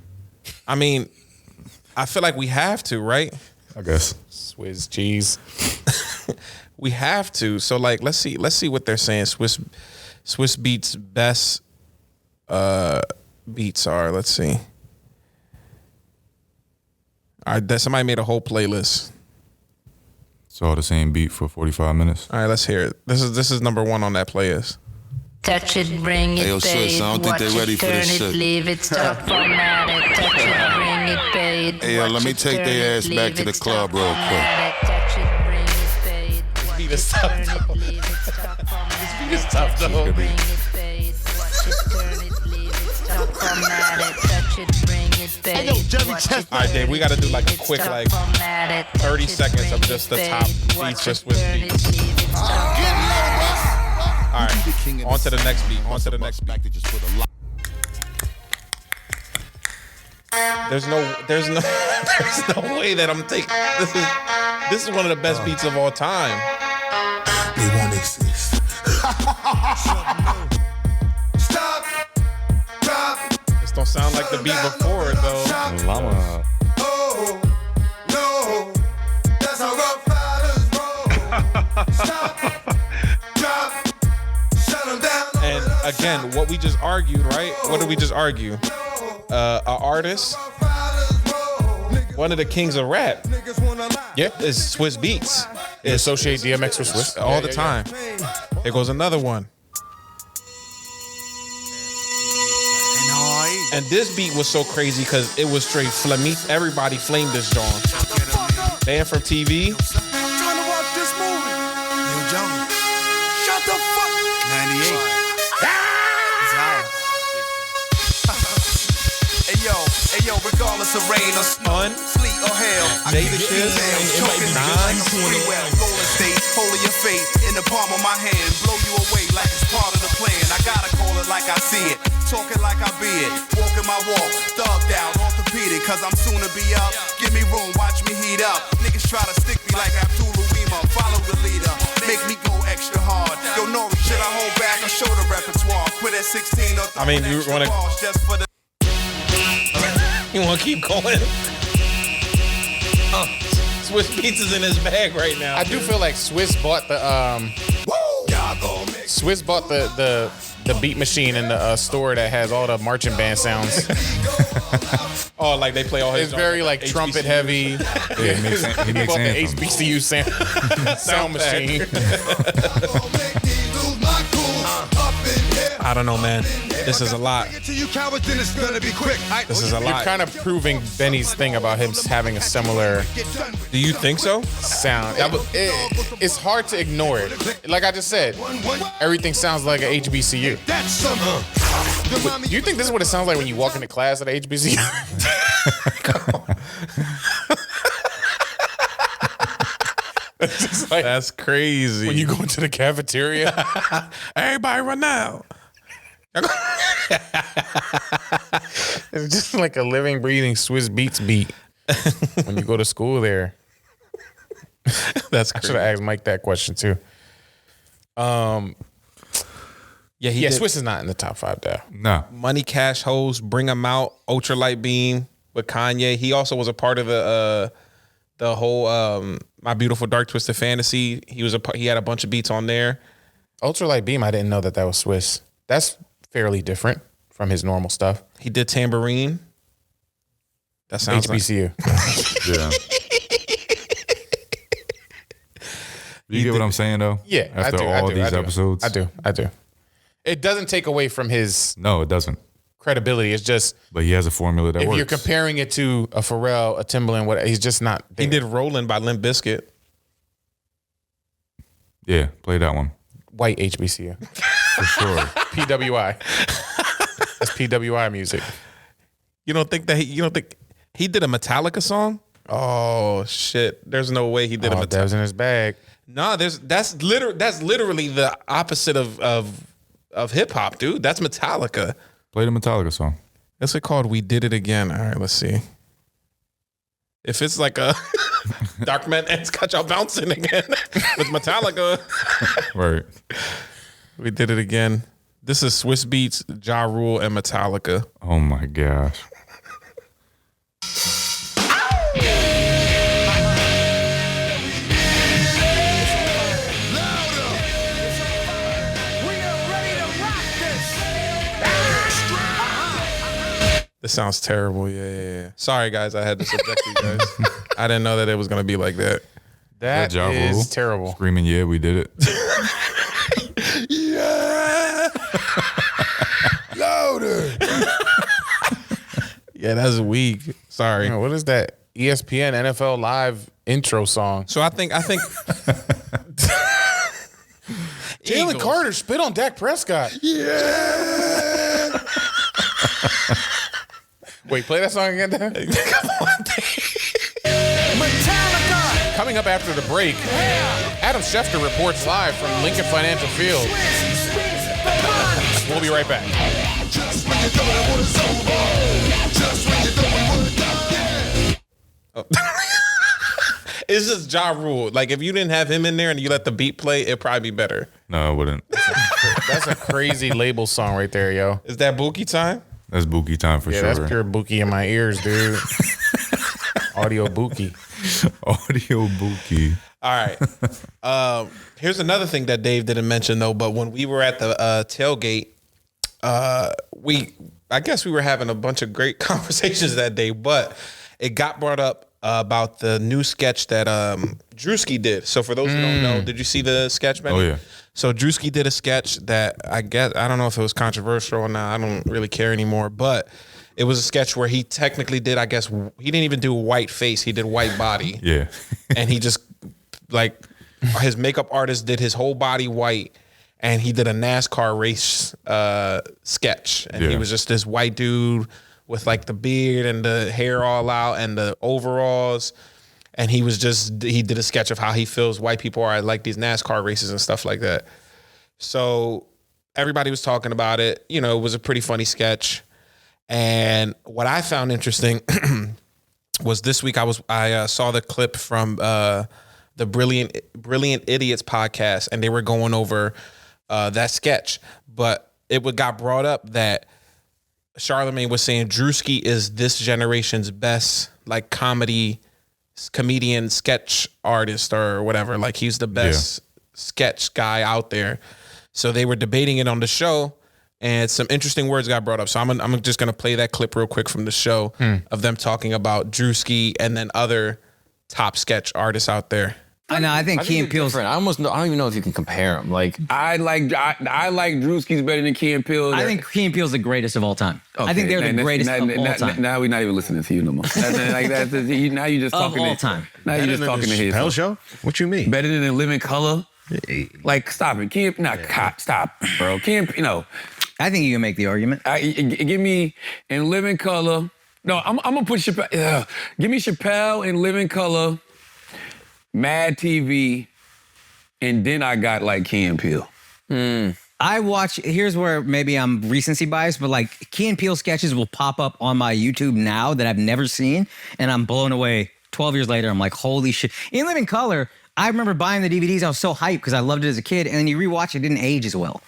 I mean, I feel like we have to, right? I guess. Swizz cheese. We have to. So like, let's see what they're saying. Swiss Beats best beats are. Let's see. All right, somebody made a whole playlist. It's all the same beat for 45 minutes. All right, let's hear it. This is number 1 on that playlist. Touch it, bring it, Yo, pay sis, it, I don't think watch they ready it, for turn this it, shit. leave it, stop, format it, touch it, bring it, pay it, Hey, yo, let watch me it, take turn their it, ass back leave to the it, club stop, real format it, touch it, bring it, pay it, watch beat it, is tough, turn though. it, leave it, stop, format This beat it, is tough, touch though. it, bring it, pay it, watch it, turn it, leave it, stop, format it, touch it, bring it, pay it, watch it, All right, Dave, we got to do like a quick stop, like format it, 30 touch it, seconds of bring just it, the pay top it, watch beats it, just with turn beats. it, leave it, stop, format it. All right, on to the next beat. On to the next beat. There's no there's no way that I'm taking this is one of the best beats of all time. They won't exist. Stop. Drop. This don't sound like the beat before it though. Llama. Oh, no. That's how rough riders roll. Stop. Drop. Shut them down. And again, what we just argued, right? What did we just argue? An artist, one of the kings of rap, Yeah. is Swiss Beats. You associate DMX with Swiss? All the time. Here goes another one. And this beat was so crazy because it was straight flame. Everybody flamed this joint. Banned from TV. Trying to watch this movie. Yo, Joe. Shut the fuck. 98. Hey regardless of rain or snow, sleet or hail. I Jada keep Kiss, details, it might be choking just like you a two in the freeway. line. Golden State, holding your fate in the palm of my hand, blow you away like it's part of the plan. I gotta call it like I see it, talking like I be it, walking my walk, thugged out, orthopedic, cause I'm soon to be up. Give me room, watch me heat up. Niggas try to stick me like Abdul Uwima, follow the leader, make me go extra hard. Yo, Nori, should I hold back or show the repertoire? Quit at 16 or throw I mean, you extra wanna- balls just for the. You want to keep going? Swiss Beats is in his bag right now. I do feel like Swiss bought the beat machine in the store that has all the marching band sounds. Oh, like they play all his. It's very like HBCU. trumpet heavy. Yeah, he makes He bought the anthems. HBCU sound machine. I don't know, man. This is a lot. To you cowards, then it's gonna be quick. This is a You're lot. kind of proving Benny's thing about him having a similar Do you think so? sound. It's hard to ignore it. Like I just said, everything sounds like an HBCU. That's some. Do you think this is what it sounds like when you walk into class at a HBCU? It's just like That's crazy. when you go into the cafeteria. Everybody run now. It's just like a living, breathing Swiss Beats beat when you go to school there. That's I should crazy. have asked Mike that question too. Yeah, he Yeah, did. Swiss is not in the top 5 though. No. Money Cash Hoes, Bring 'Em Out, Ultralight Beam with Kanye. He also was a part of the whole My Beautiful Dark Twisted Fantasy. He had a bunch of beats on there. Ultralight Beam, I didn't know that was Swiss. That's fairly different from his normal stuff. He did Tambourine. That sounds HBCU. Yeah. You get what I'm saying though? Yeah, After all these episodes? I do. It doesn't take away from his No, it doesn't. credibility. It's just But he has a formula that if works. you're comparing it to a Pharrell, a Timbaland, what he's just not there. He did Rollin' by Limp Bizkit. Yeah, play that one. White HBCU. For sure. PWI. That's PWI music. You don't think he did a Metallica song? Oh shit! There's no way he did a Oh, Metallica. Dev's in his bag. No, that's literally the opposite of hip hop, dude. That's Metallica. Play the Metallica song. That's it called We Did It Again. All right, let's see. If it's like a Dark Man Ants got y'all bouncing again with Metallica. Right. We Did It Again. This is Swiss Beats, Ja Rule, and Metallica. Oh my gosh. This sounds terrible. Yeah. Sorry, guys. I had to subject you guys. I didn't know that it was going to be like that. That Ja is Rule. terrible. Screaming, yeah, we did it. Yeah. Louder. Yeah, that's weak. Sorry. What is that? ESPN NFL Live intro song. So I think Jalen Eagles. Carter spit on Dak Prescott. Yeah. Wait, play that song again, Dan? Metallica. Coming up after the break, Adam Schefter reports live from Lincoln Financial Field. We'll be right back. Just when you thought it was over. Just when you thought we were done. it's just Ja Rule. Like if you didn't have him in there and you let the beat play, it'd probably be better. No, it wouldn't. That's a crazy label song right there, yo. Is that Bewkie time? That's Bewkie time for Yeah, sure. that's pure Bewkie in my ears, dude. Audio Bewkie. Audio Bewkie. All right. Here's another thing that Dave didn't mention though. But when we were at the tailgate, I guess we were having a bunch of great conversations that day. But it got brought up about the new sketch that Drewski did. So for those who don't know, did you see the sketch, Benny? Oh, yeah. So Drewski did a sketch that I don't know if it was controversial or not. I don't really care anymore. But it was a sketch where he technically did, I guess, he didn't even do white face. He did white body. Yeah. And he just, like, his makeup artist did his whole body white. And he did a NASCAR race sketch. And he Yeah. was just this white dude with like the beard and the hair all out and the overalls. And he did a sketch of how he feels white people are at like these NASCAR races and stuff like that. So everybody was talking about it. You know, it was a pretty funny sketch. And what I found interesting was this week I saw the clip from the Brilliant Idiots podcast, and they were going over that sketch. But it got brought up that Charlemagne was saying Drewski is this generation's best like comedian sketch artist or whatever. Like he's the best sketch guy out there. So they were debating it on the show. And some interesting words got brought up. So I'm just going to play that clip real quick from the show of them talking about Drewski and then other top sketch artists out there. I know. I think Key and Peele's different. I don't even know if you can compare them. Like I like Drewski's better than Key and Peele. I think Key and Peele's the greatest of all time. Okay. I think they're the greatest of all time. Now we're not even listening to you no more. Now you're just talking of all time. Now you're just talking to his Chappelle show. What you mean? Better than In Living Color. Like stop it, stop, bro. I think you can make the argument. Give me In Living Color. No, I'm gonna put Chappelle. Give me Chappelle in Living Color, Mad TV, and then I got like Key and Peele. Here's where maybe I'm recency biased, but like Key and Peele sketches will pop up on my YouTube now that I've never seen, and I'm blown away. 12 years later, I'm like, holy shit. In Living Color, I remember buying the DVDs. I was so hyped because I loved it as a kid, and then you rewatch it, didn't age as well.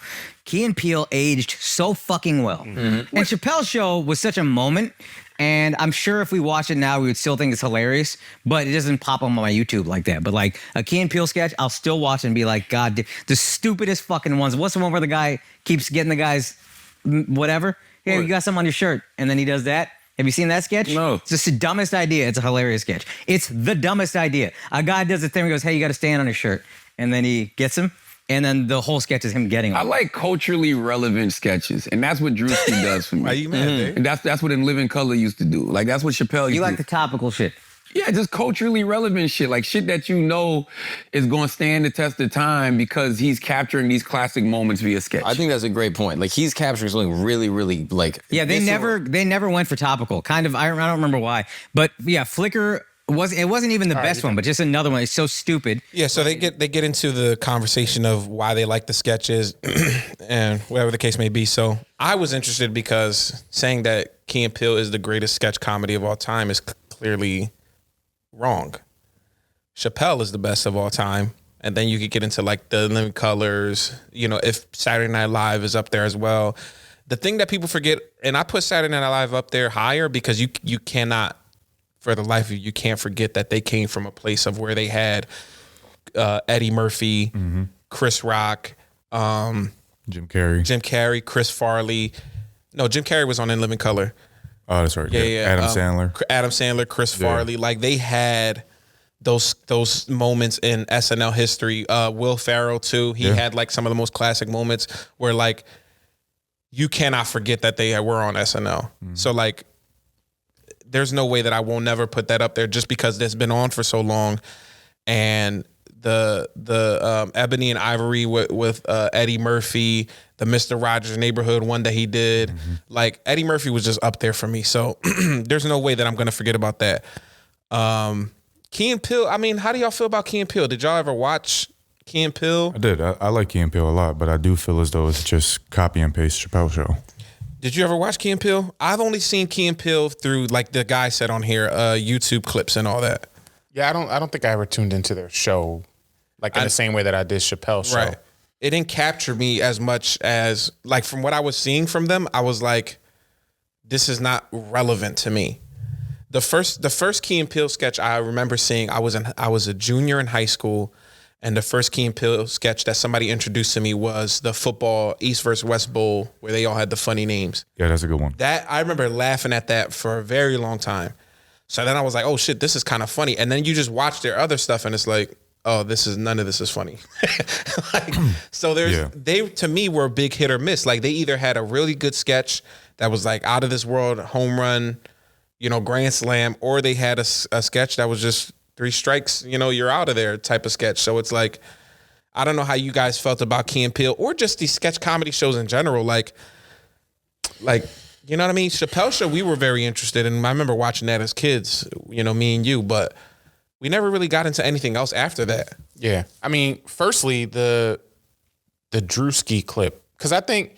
Key and Peele aged so fucking well. Mm-hmm. And Chappelle's show was such a moment, and I'm sure if we watch it now, we would still think it's hilarious, but it doesn't pop on my YouTube like that. But like a Key and Peele sketch, I'll still watch and be like, God, the stupidest fucking ones. What's the one where the guy keeps getting the guy's whatever? Hey, you got something on your shirt, and then he does that. Have you seen that sketch? No. It's just the dumbest idea. It's a hilarious sketch. It's the dumbest idea. A guy does a thing where he goes, hey, you got to stand on his shirt. And then he gets him. And then the whole sketch is him getting him. I like culturally relevant sketches. And that's what Drewski does for me. Are you mad, Dave? And that's what In Living Color used to do. Like, that's what Chappelle used to do. You like the topical shit. Yeah, just culturally relevant shit. Like shit that you know is going to stand the test of time because he's capturing these classic moments via sketch. I think that's a great point. Like he's capturing something really, really like... Yeah, they never went for topical. Kind of, I don't remember why. But yeah, Flickr... It wasn't even the best one, but just another one. It's so stupid. Yeah, so they get into the conversation of why they like the sketches and whatever the case may be. So I was interested because saying that Key and Peele is the greatest sketch comedy of all time is clearly wrong. Chappelle is the best of all time. And then you could get into like the Living Colors, you know, if Saturday Night Live is up there as well. The thing that people forget, and I put Saturday Night Live up there higher because you cannot, for the life of you can't forget that they came from a place of where they had Eddie Murphy, Chris Rock, Jim Carrey, Chris Farley. No, Jim Carrey was on In Living Color. Oh, that's right. Yeah. Adam Sandler, Chris Farley. Like they had those moments in SNL history. Will Ferrell too. He had like some of the most classic moments where like you cannot forget that they were on SNL. So like, there's no way that I will never put that up there just because it's been on for so long. And the Ebony and Ivory with Eddie Murphy, the Mr. Rogers Neighborhood one that he did, like Eddie Murphy was just up there for me. So there's no way that I'm going to forget about that. Key and Peele, I mean, how do y'all feel about Key and Peele? Did y'all ever watch Key and Peele? I did. I like Key and Peele a lot, but I do feel as though it's just copy and paste Chappelle Show. Did you ever watch Key and Peele? I've only seen Key and Peele through, like the guy said on here, YouTube clips and all that. Yeah, I don't think I ever tuned into their show, like in the same way that I did Chappelle's show. Right. It didn't capture me as much as, like, from what I was seeing from them, I was like, this is not relevant to me. The first Key and Peele sketch I remember seeing, I was a junior in high school. And the first Key and Peele sketch that somebody introduced to me was the football East versus West Bowl, where they all had the funny names. Yeah, that's a good one. That I remember laughing at that for a very long time. So then I was like, oh shit, this is kind of funny. And then you just watch their other stuff and it's like, oh, none of this is funny. So they to me were a big hit or miss. Like they either had a really good sketch that was like out of this world, home run, grand slam, or they had a sketch that was just 3 strikes, you're out of there type of sketch. So it's like, I don't know how you guys felt about Key and Peele or just these sketch comedy shows in general. Like, You know what I mean? Chappelle Show, we were very interested in. I remember watching that as kids, you know, me and you, but we never really got into anything else after that. Yeah. I mean, firstly, the Drewski clip, because I think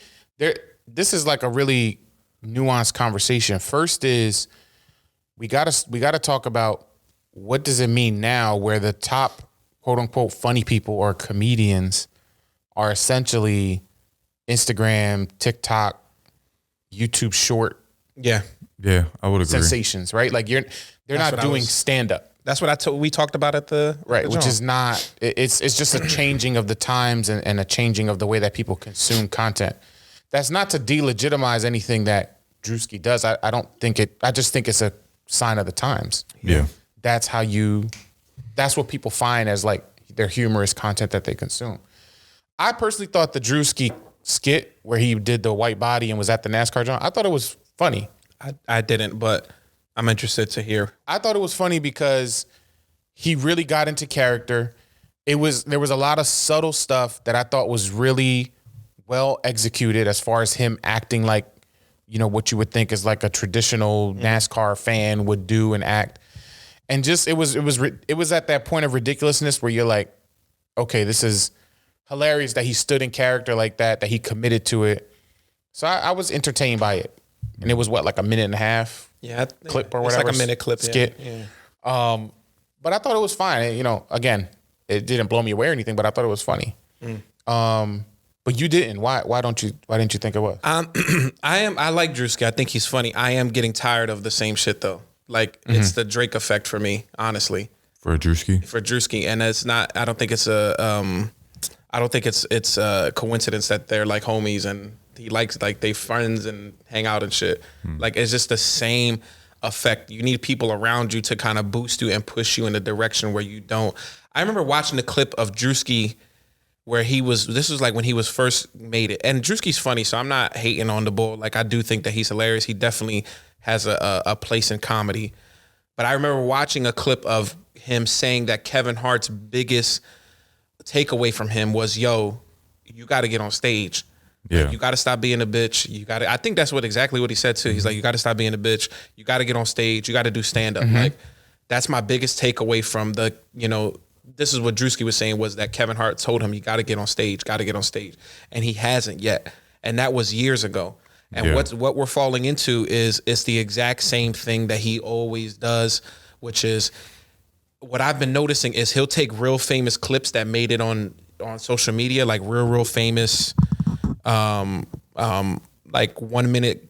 this is like a really nuanced conversation. First is we gotta talk about what does it mean now where the top quote unquote funny people or comedians are essentially Instagram, TikTok, YouTube short. Yeah, I would agree. Sensations, right? Like they're not doing stand up. That's what we talked about at the right, which joint. is not. It's just a changing of the times and a changing of the way that people consume content. That's not to delegitimize anything that Drewski does. I don't think it. I just think it's a sign of the times. Yeah, that's what people find as like their humorous content that they consume. I personally thought the Drewski skit where he did the white body and was at the NASCAR joint, I thought it was funny. I didn't, but I'm interested to hear. I thought it was funny because he really got into character. There was a lot of subtle stuff that I thought was really well executed as far as him acting like, you know, what you would think is like a traditional NASCAR fan would do and act. And just it was at that point of ridiculousness where you're like, okay, this is hilarious that he stood in character like that he committed to it. So I was entertained by it. And it was like a minute and a half clip or whatever. It's like a minute clip. Skit. Yeah. But I thought it was fine. You know, again, it didn't blow me away or anything, but I thought it was funny. But you didn't. Why didn't you think it was? I like Drewski. I think he's funny. I am getting tired of the same shit though. Like it's the Drake effect for me, honestly. For Drewski, and it's not. I don't think it's a coincidence that they're like homies and he likes like they friends and hang out and shit. Like it's just the same effect. You need people around you to kind of boost you and push you in the direction where you don't. I remember watching the clip of Drewski where this was like when he was first made it. And Drewski's funny, so I'm not hating on the bull. Like I do think that he's hilarious. He definitely has a place in comedy. But I remember watching a clip of him saying that Kevin Hart's biggest takeaway from him was, yo, you got to get on stage. Yeah. Like, you got to stop being a bitch. I think that's exactly what he said too. He's like, you got to stop being a bitch. You got to get on stage. You got to do stand up. Like that's my biggest takeaway from the, you know, this is what Drewski was saying was that Kevin Hart told him, you got to get on stage, and he hasn't yet. And that was years ago. And what we're falling into is it's the exact same thing that he always does, which is what I've been noticing is he'll take real famous clips that made it on social media, like real famous, like 1 minute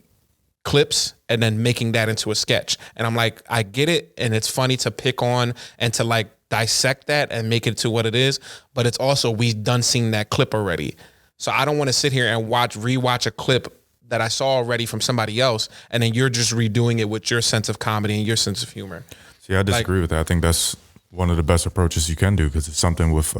clips, and then making that into a sketch. And I'm like, I get it, and it's funny to pick on and to like dissect that and make it to what it is. But it's also we've done seen that clip already, so I don't want to sit here and rewatch a clip that I saw already from somebody else, and then you're just redoing it with your sense of comedy and your sense of humor. See, I disagree with that. I think that's one of the best approaches you can do because it's something with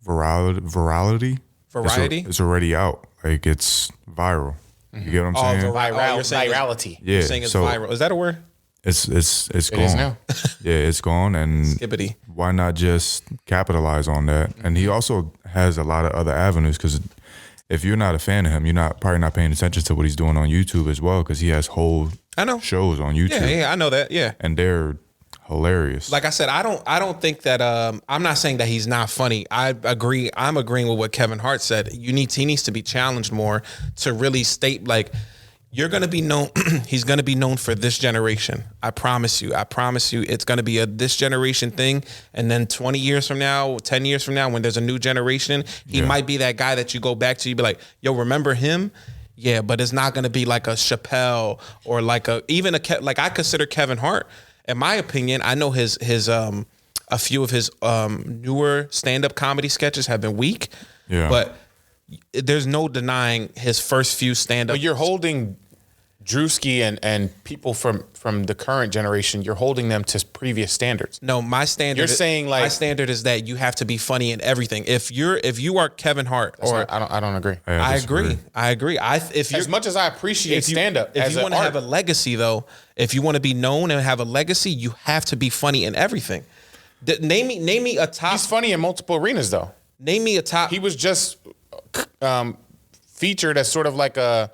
virality. It's already out. Like it's viral. You get what I'm saying? Virality. Yeah. You're saying it's viral. Is that a word? It's gone. Is now. Yeah, it's gone. And Skippity. why not just capitalize on that? And he also has a lot of other avenues because if you're not a fan of him, you're probably not paying attention to what he's doing on YouTube as well because he has whole shows on YouTube. Yeah, I know that. Yeah. And they're hilarious. Like I said, I don't think that I'm not saying that he's not funny. I'm agreeing with what Kevin Hart said. He needs to be challenged more to really state like you're going to be known. He's going to be known for this generation. I promise you. It's going to be this generation thing. And then 20 years from now, 10 years from now, when there's a new generation, he might be that guy that you go back to. You be like, yo, remember him? Yeah, but it's not going to be like a Chappelle or like like I consider Kevin Hart. In my opinion, I know his a few of his newer stand-up comedy sketches have been weak. Yeah. But there's no denying his first few stand-up. But you're holding Drewski and people from the current generation, you're holding them to previous standards. No, my standard. You're saying like my standard is that you have to be funny in everything. If you are Kevin Hart, I don't agree. I agree. As much as I appreciate stand-up, if you want to have a legacy though, if you want to be known and have a legacy, you have to be funny in everything. Name me a top. He's funny in multiple arenas though. Name me a top. He was just featured as sort of like a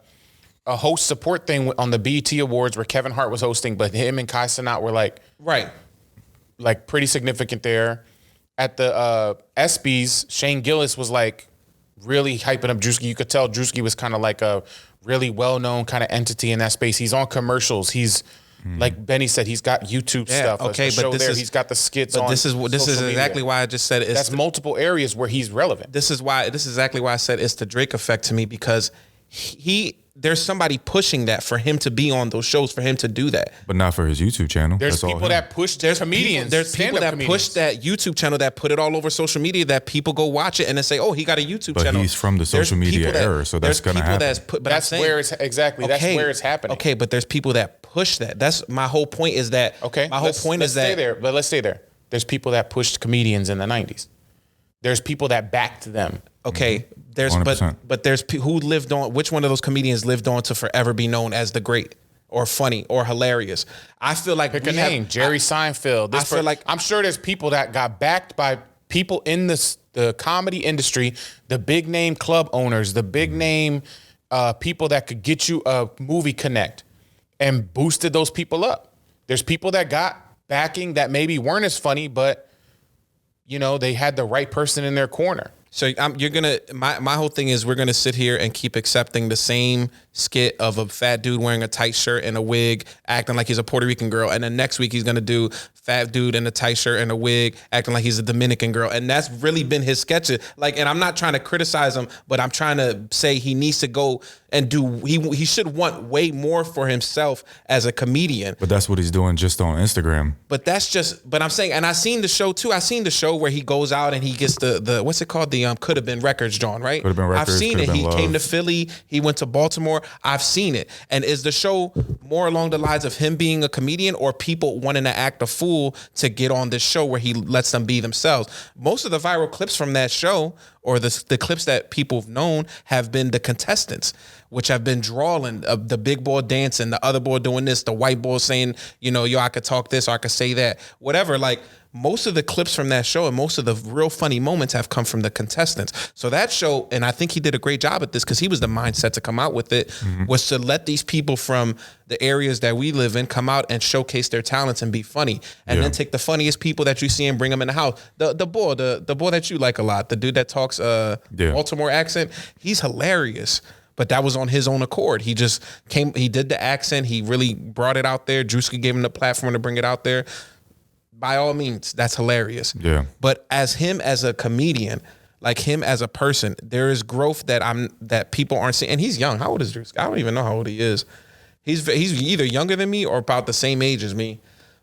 a host support thing on the BET Awards where Kevin Hart was hosting, but him and Kai Cenat were like pretty significant there. At the ESPYs, Shane Gillis was like really hyping up Drewski. You could tell Drewski was kind of like a really well-known kind of entity in that space. He's on commercials. He's like Benny said, he's got YouTube stuff. Okay, but he's got the skits on. This is exactly why I just said it's that's multiple areas where he's relevant. This is exactly why I said it's the Drake effect to me, because there's somebody pushing that for him to be on those shows, for him to do that. But not for his YouTube channel. There's people that push comedians. There's people that push that YouTube channel, that put it all over social media, that people go watch it and then say, oh, he got a YouTube channel. But he's from the social media era, so that's going to happen. That's where it's happening. Okay, but there's people that push that. That's my whole point is that. Okay, my whole point is that. Stay there, but let's stay there. There's people that pushed comedians in the 90s. There's people that backed them. Okay, there's 100%. but there's who lived on. Which one of those comedians lived on to forever be known as the great or funny or hilarious? I feel like pick a name, Jerry Seinfeld. I'm sure there's people that got backed by people in the comedy industry, the big name club owners, the big name people that could get you a movie connect, and boosted those people up. There's people that got backing that maybe weren't as funny, but they had the right person in their corner. So my whole thing is we're gonna sit here and keep accepting the same skit of a fat dude wearing a tight shirt and a wig, acting like he's a Puerto Rican girl, and then next week he's gonna do fat dude in a tight shirt and a wig, acting like he's a Dominican girl, and that's really been his sketches. And I'm not trying to criticize him, but I'm trying to say he needs to go and do. He should want way more for himself as a comedian. But that's what he's doing just on Instagram. But I'm saying, and I seen the show too. I seen the show where he goes out and he gets the what's it called? The Could Have Been Records, John, right? Could Have Been Records. I've seen it. He Love. came to Philly. He went to Baltimore. I've seen it. And is the show more along the lines of him being a comedian or people wanting to act a fool to get on this show where he lets them be themselves? Most of the viral clips from that show, or the clips that people have known, have been the contestants, which have been drawing the big boy dancing, the other boy doing this, the white boy saying, yo, I could talk this or I could say that, whatever. Most of the clips from that show and most of the real funny moments have come from the contestants. So that show, and I think he did a great job at this because he was the mindset to come out with it, was to let these people from the areas that we live in come out and showcase their talents and be funny. And then take the funniest people that you see and bring them in the house. The boy that you like a lot, the dude that talks Baltimore accent, he's hilarious. But that was on his own accord. He just he did the accent. He really brought it out there. Drewski gave him the platform to bring it out there. By all means, that's hilarious. Yeah. But as him as a comedian, like him as a person, there is growth that people aren't seeing. And he's young. How old is Drewski? I don't even know how old he is. He's either younger than me or about the same age as me.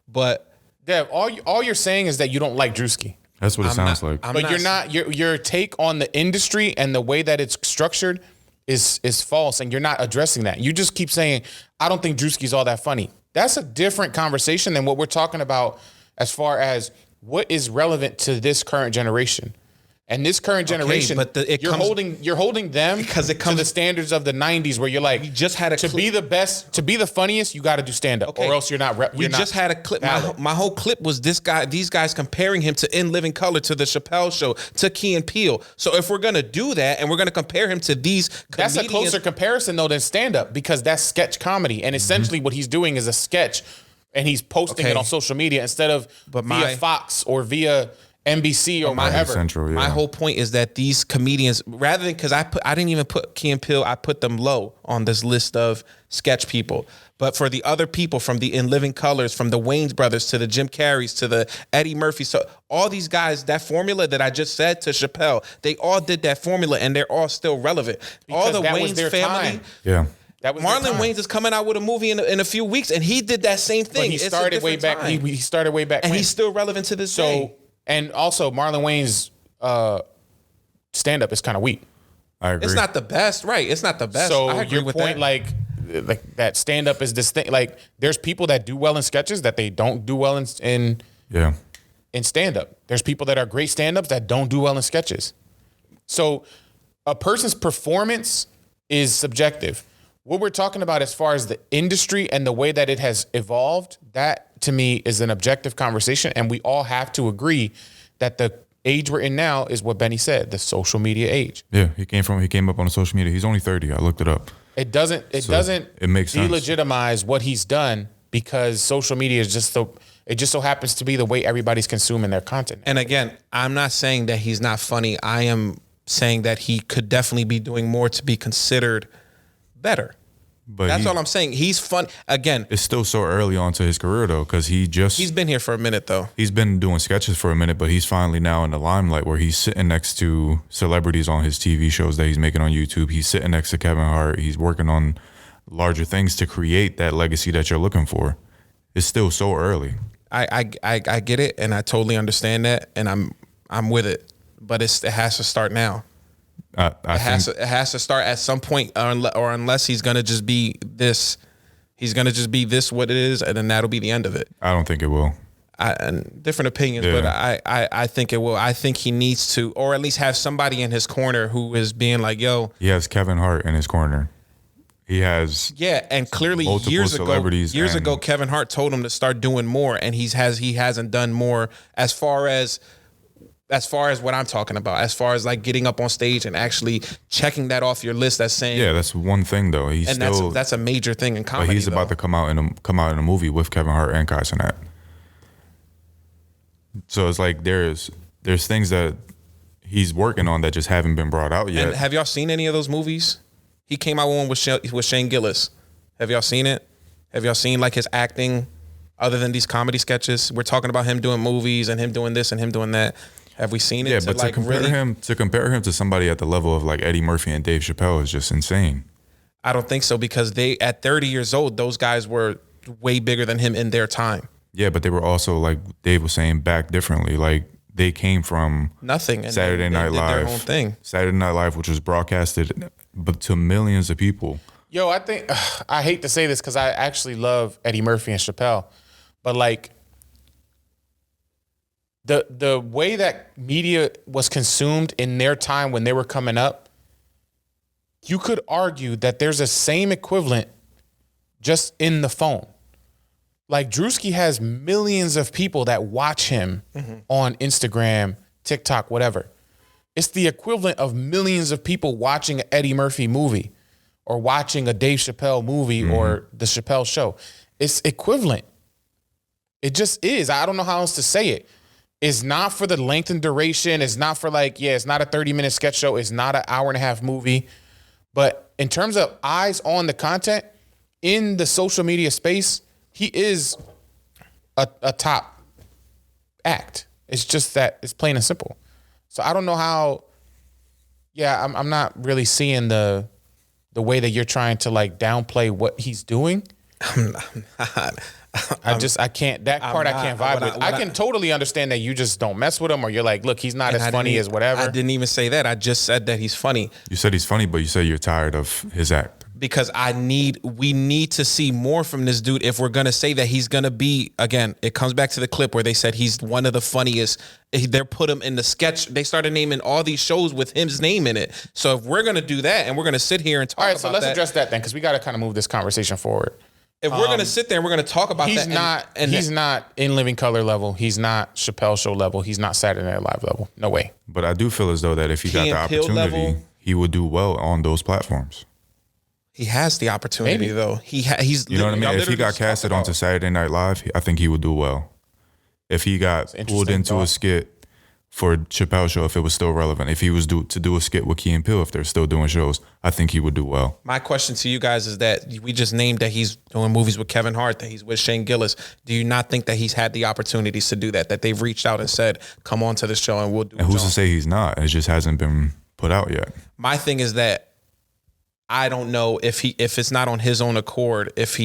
But Dev, all you're saying is that you don't like Drewski. That's what it sounds like. But your take on the industry and the way that it's structured is false, and you're not addressing that. You just keep saying, I don't think Drewski's all that funny. That's a different conversation than what we're talking about as far as what is relevant to this current generation. And this current generation, you're holding them because it comes to the standards of the 90s, where you're like, we just had to be the best, to be the funniest, you got to do stand up, or else you're not. We just had a clip. My whole clip was these guys comparing him to In Living Color, to the Chappelle Show, to Key and Peele. So if we're gonna do that and we're gonna compare him to these comedians, that's a closer comparison though than stand up, because that's sketch comedy, and essentially what he's doing is a sketch, and he's posting it on social media instead of via Fox or via NBC or whatever. Central, My whole point is that these comedians, rather than, because I didn't even put Key and Peele, I put them low on this list of sketch people. But for the other people, from the In Living Colors, from the Wayans brothers to the Jim Carreys to the Eddie Murphy, so all these guys, that formula that I just said to Chappelle, they all did that formula and they're all still relevant. Because all the that Wayans was their family. time. Yeah. Marlon Wayans is coming out with a movie in a few weeks, and he did that same thing. But he started way back. He started way back, and when. He's still relevant to this day. And also, Marlon Wayans' stand-up is kind of weak. I agree. It's not the best, right? It's not the best. So I agree your with point, that. like that stand-up is distinct. Like, there's people that do well in sketches that they don't do well in stand-up. There's people that are great stand-ups that don't do well in sketches. So a person's performance is subjective. What we're talking about as far as the industry and the way that it has evolved, that to me is an objective conversation. And we all have to agree that the age we're in now is what Benny said, the social media age. Yeah, he came up on the social media. He's only 30. I looked it up. It doesn't it makes sense. delegitimize what he's done because social media is it just so happens to be the way everybody's consuming their content. And again, I'm not saying that he's not funny. I am saying that he could definitely be doing more to be considered better. But that's all I'm saying. He's fun. Again, it's still so early on to his career though, because he's been here for a minute though. He's been doing sketches for a minute, but he's finally now in the limelight where he's sitting next to celebrities on his TV shows that he's making on YouTube. He's sitting next to Kevin Hart. He's working on larger things to create that legacy that you're looking for. It's still so early. I get it, and I totally understand that, and I'm with it. But it has to start now. It has to start at some point, or unless he's gonna just be this. He's gonna just be this what it is, and then that'll be the end of it. I don't think it will. And different opinions, but I think it will. I think he needs to, or at least have somebody in his corner who is being like, "Yo." He has Kevin Hart in his corner. He has and clearly years ago, Kevin Hart told him to start doing more, and he hasn't done more as far as what I'm talking about, as far as like getting up on stage and actually checking that off your list. That's saying that's one thing though. That's a major thing in comedy. But he's about to come out in a movie with Kevin Hart and Kai Cenat. So it's like there's things that he's working on that just haven't been brought out yet. And have y'all seen any of those movies? He came out with one with Shane Gillis. Have y'all seen it? Have y'all seen like his acting other than these comedy sketches? We're talking about him doing movies and him doing this and him doing that. Have we seen it? Yeah, but to compare him to somebody at the level of like Eddie Murphy and Dave Chappelle is just insane. I don't think so, because they at 30 years old, those guys were way bigger than him in their time. Yeah, but they were also, like Dave was saying, back differently. Like they came from nothing. And Saturday Night Live, their own thing. Saturday Night Live, which was broadcasted but to millions of people. Yo, I think I hate to say this because I actually love Eddie Murphy and Chappelle, but like the way that media was consumed in their time when they were coming up, you could argue that there's a same equivalent just in the phone. Like Drewski has millions of people that watch him on Instagram, TikTok, whatever. It's the equivalent of millions of people watching an Eddie Murphy movie or watching a Dave Chappelle movie or the Chappelle Show. It's equivalent. It just is. I don't know how else to say it. It's not for the length and duration. It's not for like, it's not a 30-minute sketch show. It's not an hour-and-a-half movie. But in terms of eyes on the content, in the social media space, he is a top act. It's just that it's plain and simple. So I don't know how. Yeah, I'm not really seeing the way that you're trying to like downplay what he's doing. I'm not. I can't. That part I can't vibe with. I can totally understand that you just don't mess with him, or you're like, look, he's not as funny as whatever. I didn't even say that. I just said that he's funny. You said he's funny, but you said you're tired of his act. Because we need to see more from this dude if we're gonna say that he's gonna be, again, it comes back to the clip where they said he's one of the funniest. They put him in the sketch. They started naming all these shows with his name in it. So if we're gonna do that and we're gonna sit here and talk about that. All right, so let's address that then, because we gotta kind of move this conversation forward. If we're gonna sit there and we're gonna talk about he's that, he's not in Living Color level. He's not Chappelle Show level. He's not Saturday Night Live level. No way. But I do feel as though that if he got the opportunity, he would do well on those platforms. He has the opportunity though. He's you know what I mean. If he got casted onto Saturday Night Live, I think he would do well. If he got pulled into a skit for Chappelle Show, if it was still relevant, if he was to do a skit with Key and Peele, if they're still doing shows, I think he would do well. My question to you guys is that we just named that he's doing movies with Kevin Hart, that he's with Shane Gillis. Do you not think that he's had the opportunities to do that? That they've reached out and said, "Come on to this show and we'll do." And who's to say he's not? It just hasn't been put out yet. My thing is that I don't know if it's not on his own accord. If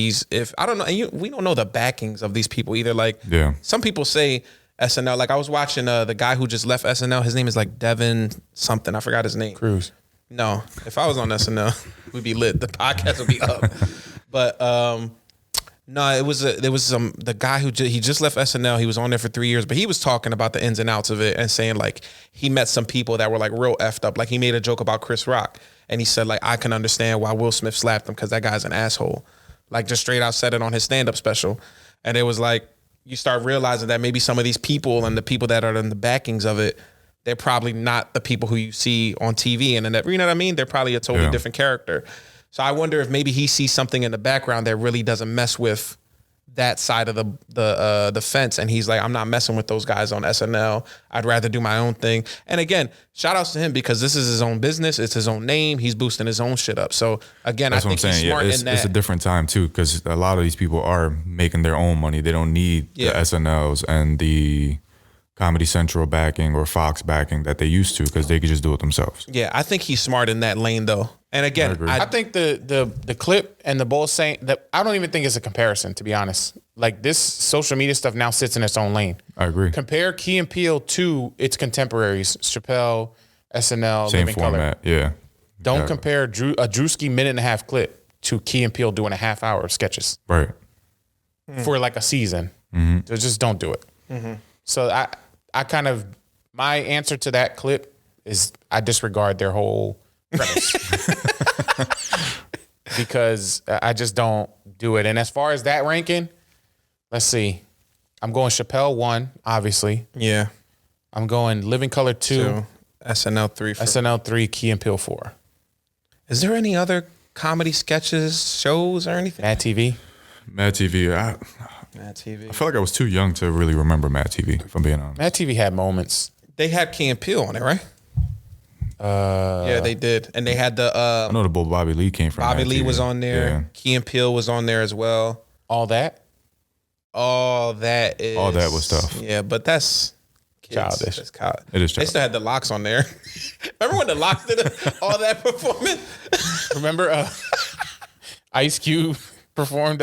I don't know, and we don't know the backings of these people either. Like, some people say SNL. Like I was watching the guy who just left SNL. His name is like Devin something. I forgot his name. Cruz. No, if I was on SNL, we'd be lit. The podcast would be up. But no, there was the guy who he just left SNL. He was on there for 3 years, but he was talking about the ins and outs of it and saying like he met some people that were like real effed up. Like he made a joke about Chris Rock. And he said, like, I can understand why Will Smith slapped him because that guy's an asshole. Like, just straight out said it on his stand-up special. And it was like, you start realizing that maybe some of these people and the people that are in the backings of it, they're probably not the people who you see on TV and you know what I mean? They're probably a totally different character. So I wonder if maybe he sees something in the background that really doesn't mess with that side of the fence, and he's like, I'm not messing with those guys on SNL. I'd rather do my own thing. And again, shout outs to him because this is his own business. It's his own name. He's boosting his own shit up. So again, That's I what I'm think saying. he's smart in that. It's a different time too, because a lot of these people are making their own money. They don't need the SNLs and the Comedy Central backing or Fox backing that they used to, because they could just do it themselves. Yeah, I think he's smart in that lane though. And again, I think the clip and the bull saying that, I don't even think it's a comparison, to be honest. Like, this social media stuff now sits in its own lane. I agree. Compare Key and Peele to its contemporaries, Chappelle, SNL, Same Living format, Color. yeah. Don't compare a Drewski minute-and-a-half clip to Key and Peele doing a half hour of sketches. Right. For like a season. So just don't do it. So I kind of, my answer to that clip is I disregard their whole premise. Because I just don't do it. And as far as that ranking, let's see. I'm going Chappelle 1, obviously. Yeah. I'm going Living Color 2. SNL 3. SNL 3, Key and Peele 4. Is there any other comedy sketches, shows, or anything? Mad TV. Mad TV. Mad TV. I feel like I was too young to really remember Mad TV, if I'm being honest. Mad TV had moments. They had Key and Peele on it, right? Yeah, they did. And they had the I know the bull Bobby Lee came from Bobby Mad Lee TV. was on there. Yeah. Key and Peele was on there as well. All that? All that was tough. Yeah, but that's kids. Childish. That's childish. It is They childish. still had the Locks on there. Remember when the Locks did all that performance? Remember Ice Cube performed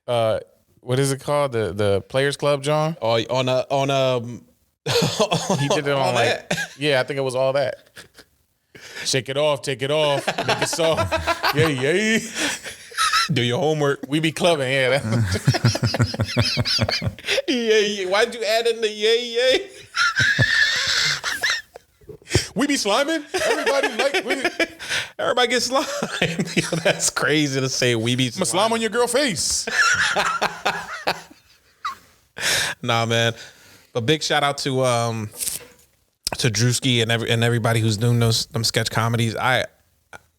what is it called? The Players Club, John? Oh, on he did it on like that? yeah, I think it was all that. Shake it off, take it off, make it soft. Yeah. Do your homework. We be clubbing, yeah. Yeah. Why'd you add in the yay? We be sliming. Everybody gets slime. Yo, that's crazy to say. We be I'ma slime on your girl face. Nah, man. But big shout out to Drewski and everybody who's doing them sketch comedies. I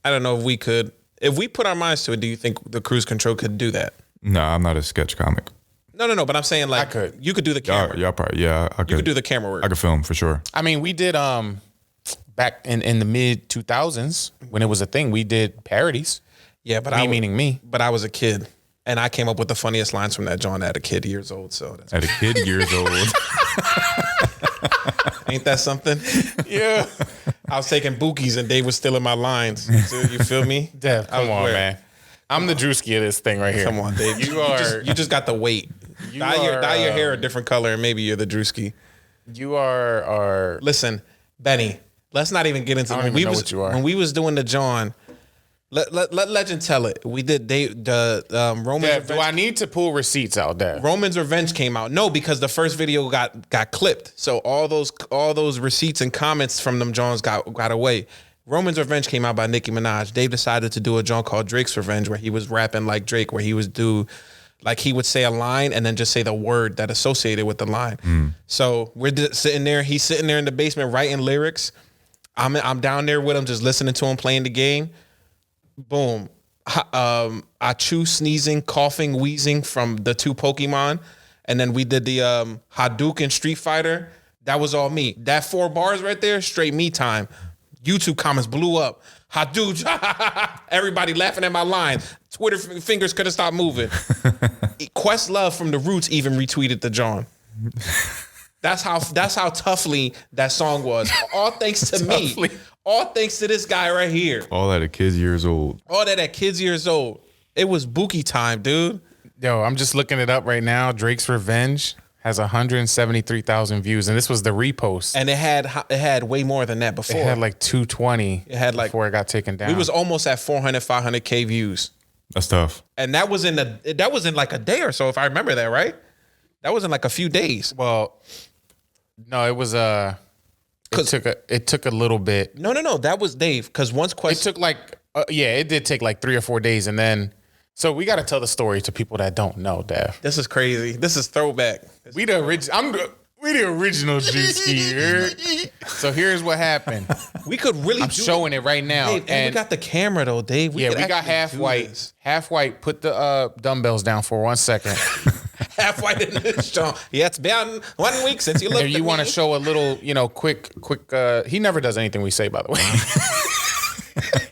don't know if we could. If we put our minds to it, do you think the Cruise Control could do that? No, I'm not a sketch comic. No. But I'm saying like I could. You could do the camera. Y'all probably, yeah. I could. You could do the camera work. I could film for sure. I mean, we did back in the mid 2000s when it was a thing, we did parodies. Yeah, but meaning me. But I was a kid. And I came up with the funniest lines from that John at a kid years old. So that's At a kid years old. ain't that something? Yeah. I was taking bookies and Dave was stealing my lines. So you feel me? Dev, I was come on, where- man. I'm the Drewski of this thing right here. Come on, Dave. You just got the weight. You Dye your are, hair a different color and maybe you're the Drewski. You are Listen, Benny, let's not even get into I don't even know what you are. When we was doing the John, let Legend tell it. We did the Roman's Dev, do Revenge. I need to pull receipts out, Dev? Roman's Revenge came out. No, because the first video got clipped. So all those receipts and comments from them Johns got away. Roman's Revenge came out by Nicki Minaj. Dave decided to do a John called Drake's Revenge where he was rapping like Drake, where he would he would say a line and then just say the word that associated with the line. So we're sitting there. He's sitting there in the basement writing lyrics. I'm down there with him, just listening to him playing the game. Boom. I chew, sneezing, coughing, wheezing from the two Pokemon. And then we did the Hadouken Street Fighter. That was all me. That 4 bars right there, straight me time. YouTube comments blew up. Hadouken. Everybody laughing at my line. Twitter fingers couldn't stop moving. Questlove from The Roots even retweeted the John. That's how toughly that song was. All thanks to me. All thanks to this guy right here. All at a kid's years old. All that at kids years old. It was Bewkie time, dude. Yo, I'm just looking it up right now. Drake's Revenge has 173,000 views, and this was the repost. And it had way more than that before. It had like 220. It had like before it got taken down. We was almost at 400, 500K views. That's tough. And that was in like a day or so, if I remember that right. That was in like a few days. Well, no, it was it took a little bit. No. That was Dave. Because once It took like it did take like 3 or 4 days, and then so we got to tell the story to people that don't know, Dev. This is crazy. This is throwback. We the original. We the original Juice here. So here's what happened. We could really. I'm showing it right now. Dave, and we got the camera though, Dave. We got half white. Half white. Put the dumbbells down for 1 second. Half white in this show. Yeah, it's been 1 week since you looked. If you want to show a little, quick. He never does anything we say, by the way.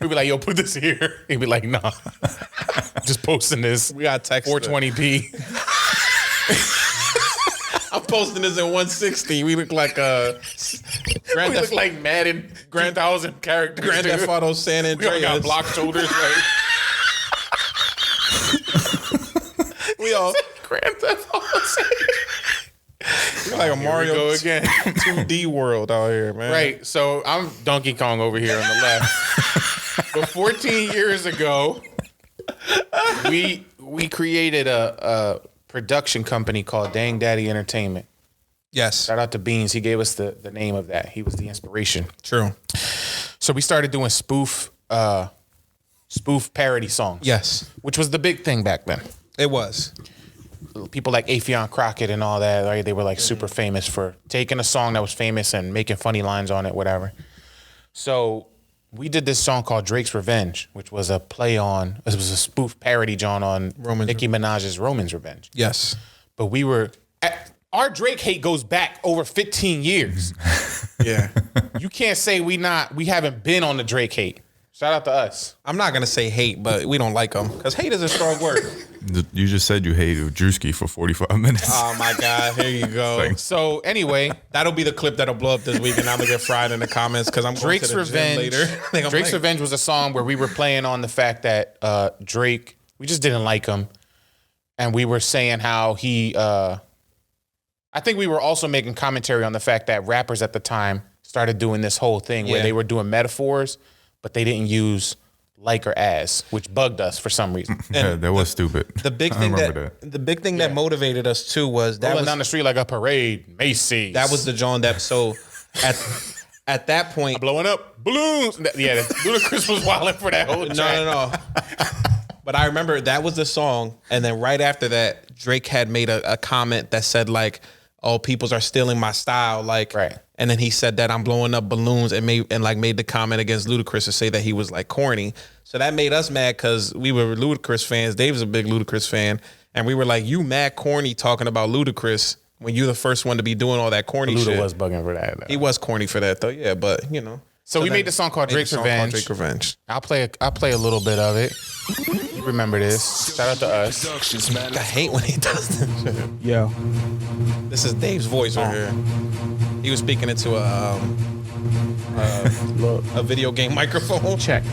We'd be like, yo, put this here. He'd be like, nah. Just posting this. We got text 420p. I'm posting this in 160. We look like we look like Madden Grand Thousand characters. Grand Theft Auto San Andreas. We all got block shoulders, right? We all Grand Theft Auto San We're like a Mario go again. 2D world out here, man. Right. So I'm Donkey Kong over here on the left. But 14 years ago, we created a production company called Dang Daddy Entertainment. Yes. Shout out to Beans. He gave us the name of that. He was the inspiration. True. So we started doing spoof parody songs. Yes. Which was the big thing back then. It was. People like Affion Crockett and all that, right? They were like super famous for taking a song that was famous and making funny lines on it, whatever. So we did this song called Drake's Revenge, which was a play on, it was a spoof parody, John, on Nicki Minaj's Roman's Revenge. Yes. But our Drake hate goes back over 15 years. Yeah. You can't say we haven't been on the Drake hate. Shout out to us. I'm not going to say hate, but we don't like him because hate is a strong word. You just said you hated Drewski for 45 minutes. Oh my God, here you go. So anyway, that'll be the clip that'll blow up this week, and I'm gonna get fried in the comments because I'm going Drake's to the Revenge. gym later. Drake's Revenge was a song where we were playing on the fact that Drake, we just didn't like him, and we were saying how he. I think we were also making commentary on the fact that rappers at the time started doing this whole thing where they were doing metaphors, but they didn't use like or as, which bugged us for some reason. Yeah, that was stupid. The big thing that motivated us too was that rolling was down the street like a parade, Macy's. That was the John that so at that point blowing up balloons. Yeah, Ludacris was wilding for that whole track. No. But I remember that was the song, and then right after that, Drake had made a comment that said like, "Oh, peoples are stealing my style," like, right. And then he said that I'm blowing up balloons and made the comment against Ludacris to say that he was like corny. So that made us mad because we were Ludacris fans. Dave's a big Ludacris fan, and we were like, "You mad corny talking about Ludacris when you're the first one to be doing all that corny shit." Luda was bugging for that. Though. He was corny for that though, yeah. But you know. So we made the song called Drake's Revenge. I'll play a little bit of it. You remember this? Shout out to us. I hate when he does this. Yo. This is Dave's voice right here. He was speaking into a video game microphone. Check.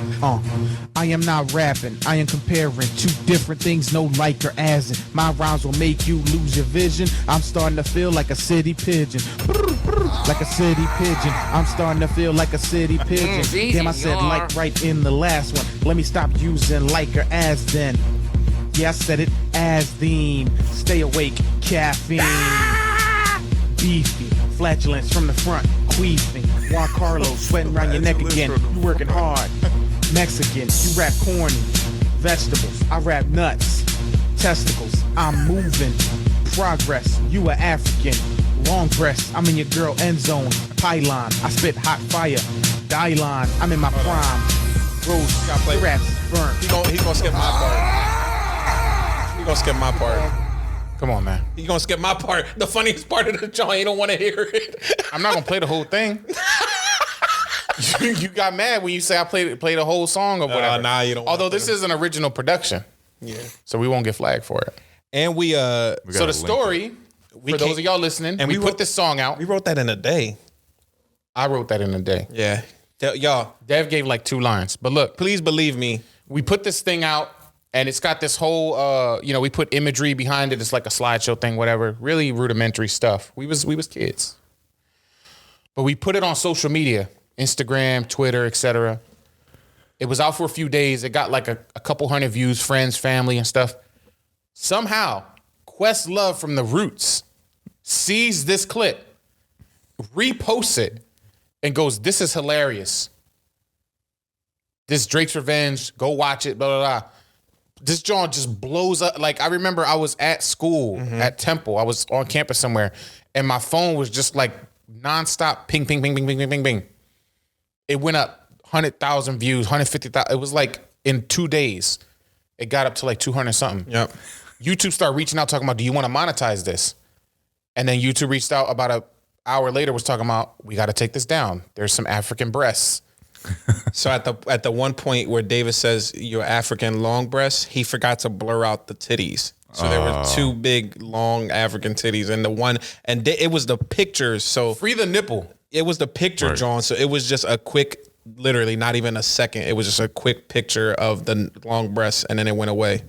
I am not rapping. I am comparing two different things, no like or as in. My rhymes will make you lose your vision. I'm starting to feel like a city pigeon. Like a city pigeon. I'm starting to feel like a city pigeon. Damn, I said like right in the last one. Let me stop using like or as then. Yeah, I said it as then. Stay awake, caffeine. Beefy, flatulence from the front, queefing. Juan Carlos, sweating around your neck again. You working hard. Mexican, you rap corny. Vegetables, I rap nuts. Testicles, I'm moving. Progress, you a African. Long breasts, I'm in your girl end zone. Pylon, I spit hot fire. Dylon, I'm in my prime. Rose, raps burnt. He gonna skip my part. He gonna skip my part. Come on, man. You gonna skip my part? The funniest part of the joint. You don't want to hear it. I'm not gonna play the whole thing. You got mad when you say I play the whole song or whatever. Nah, you don't. Although this is an original production. Yeah. So we won't get flagged for it. And we so the story, for those of y'all listening, and we put this song out. We wrote that in a day. I wrote that in a day. Yeah. Y'all. Dev gave like 2 lines. But look. Please believe me. We put this thing out. And it's got this whole, we put imagery behind it. It's like a slideshow thing, whatever. Really rudimentary stuff. We was kids. But we put it on social media, Instagram, Twitter, etc. It was out for a few days. It got like a couple hundred views, friends, family, and stuff. Somehow, Questlove from The Roots sees this clip, reposts it, and goes, "This is hilarious. This Drake's Revenge. Go watch it, blah, blah, blah." This John just blows up. Like, I remember I was at school at Temple. I was on campus somewhere, and my phone was just like nonstop ping, ping, ping, ping, ping, ping, ping, ping. It went up 100,000 views, 150,000. It was like in 2 days, it got up to like 200 something. Yep. YouTube started reaching out talking about, do you want to monetize this? And then YouTube reached out about an hour later, was talking about, we got to take this down. There's some African breasts. So at the one point where David says you're African long breasts, he forgot to blur out the titties. So there were two big long African titties, and the one it was the pictures. So free the nipple. It was the picture, Right. John. So it was just a quick, literally not even a second. It was just a quick picture of the long breasts, and then it went away,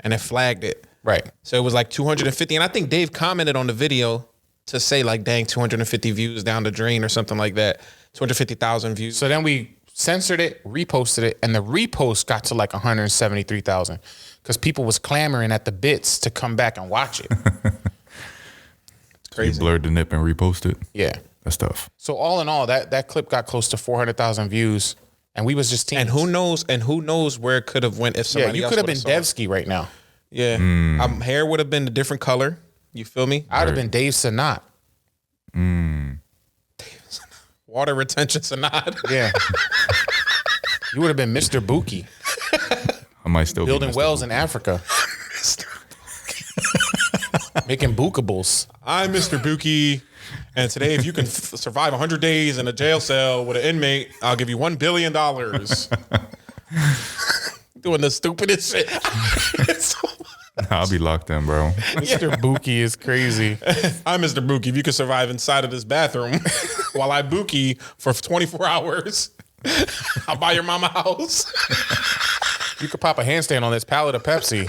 and it flagged it. Right. So it was like 250, and I think Dave commented on the video to say like, "Dang, 250 views down the drain" or something like that. 250,000 views. So then we censored it, reposted it, and the repost got to like 173,000 because people was clamoring at the bits to come back and watch it. It's crazy. You blurred the nip and reposted. Yeah. That's tough. So all in all, that clip got close to 400,000 views, and we was just teens. And who knows where it could have went if Yeah, somebody you else could have would've been saw it. Devsky right now. Yeah, hair would have been a different color. You feel me? I'd have been Dave Sanat. Water retention Sanad. Yeah. You would have been Mr. Bewkie. I might still building be Mr. wells Bewkie. in Africa. Making bookables. I'm Mr. Bewkie, and today, if you can survive 100 days in a jail cell with an inmate, I'll give you $1 billion. Doing the stupidest shit. I'll be locked in, bro. Mr. Bewkie is crazy. I'm Mr. Bewkie. If you can survive inside of this bathroom while I Bewkie for 24 hours, I'll buy your mama a house. You could pop a handstand on this pallet of Pepsi.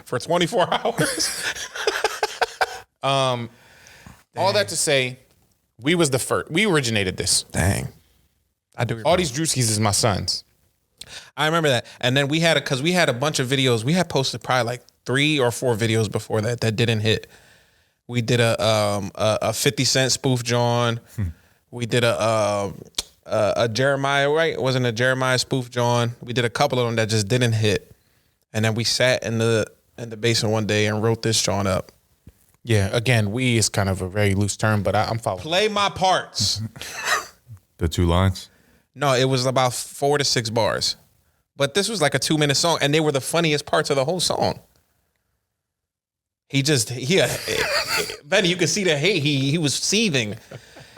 For 24 hours. All that to say, we was the first. We originated this. Dang. I do. All these Drewskis is my sons. I remember that. And then we had a bunch of videos. We had posted probably like 3 or 4 videos before that didn't hit. We did a 50 Cent spoof John. We did a Jeremiah, right? It wasn't a Jeremiah spoof John. We did a couple of them that just didn't hit. And then we sat in the basement one day and wrote this John up. Yeah, again, we is kind of a very loose term, but I'm following. Play my parts. The 2 lines? No, it was about 4 to 6 bars. But this was like a 2-minute song, and they were the funniest parts of the whole song. Benny, you could see the hate. He was seething.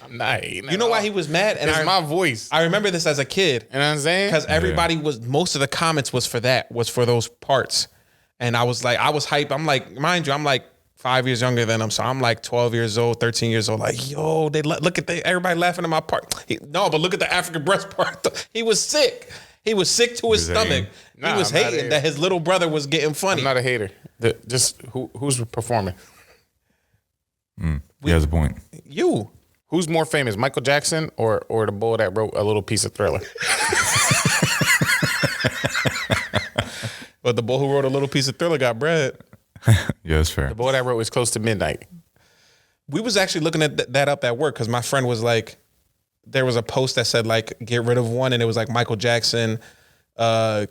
I'm not. You know why he was mad? And it's my voice. I remember this as a kid. You know what I'm saying? Because everybody most of the comments was for those parts. And I was hyped. I'm like, mind you, I'm like 5 years younger than him. So I'm like 12 years old, 13 years old. Like, yo, look at everybody laughing at my part. But look at the African breast part. He was sick. He was sick to his stomach. He was hating that his little brother was getting funny. I'm not a hater. Just who's performing? He has a point. You. Who's more famous, Michael Jackson or the boy that wrote A Little Piece of Thriller? But the boy who wrote A Little Piece of Thriller got bread. Yeah, that's fair. The boy that wrote It's Close to Midnight. We was actually looking at that up at work because my friend was like, there was a post that said like, get rid of one. And it was like Michael Jackson,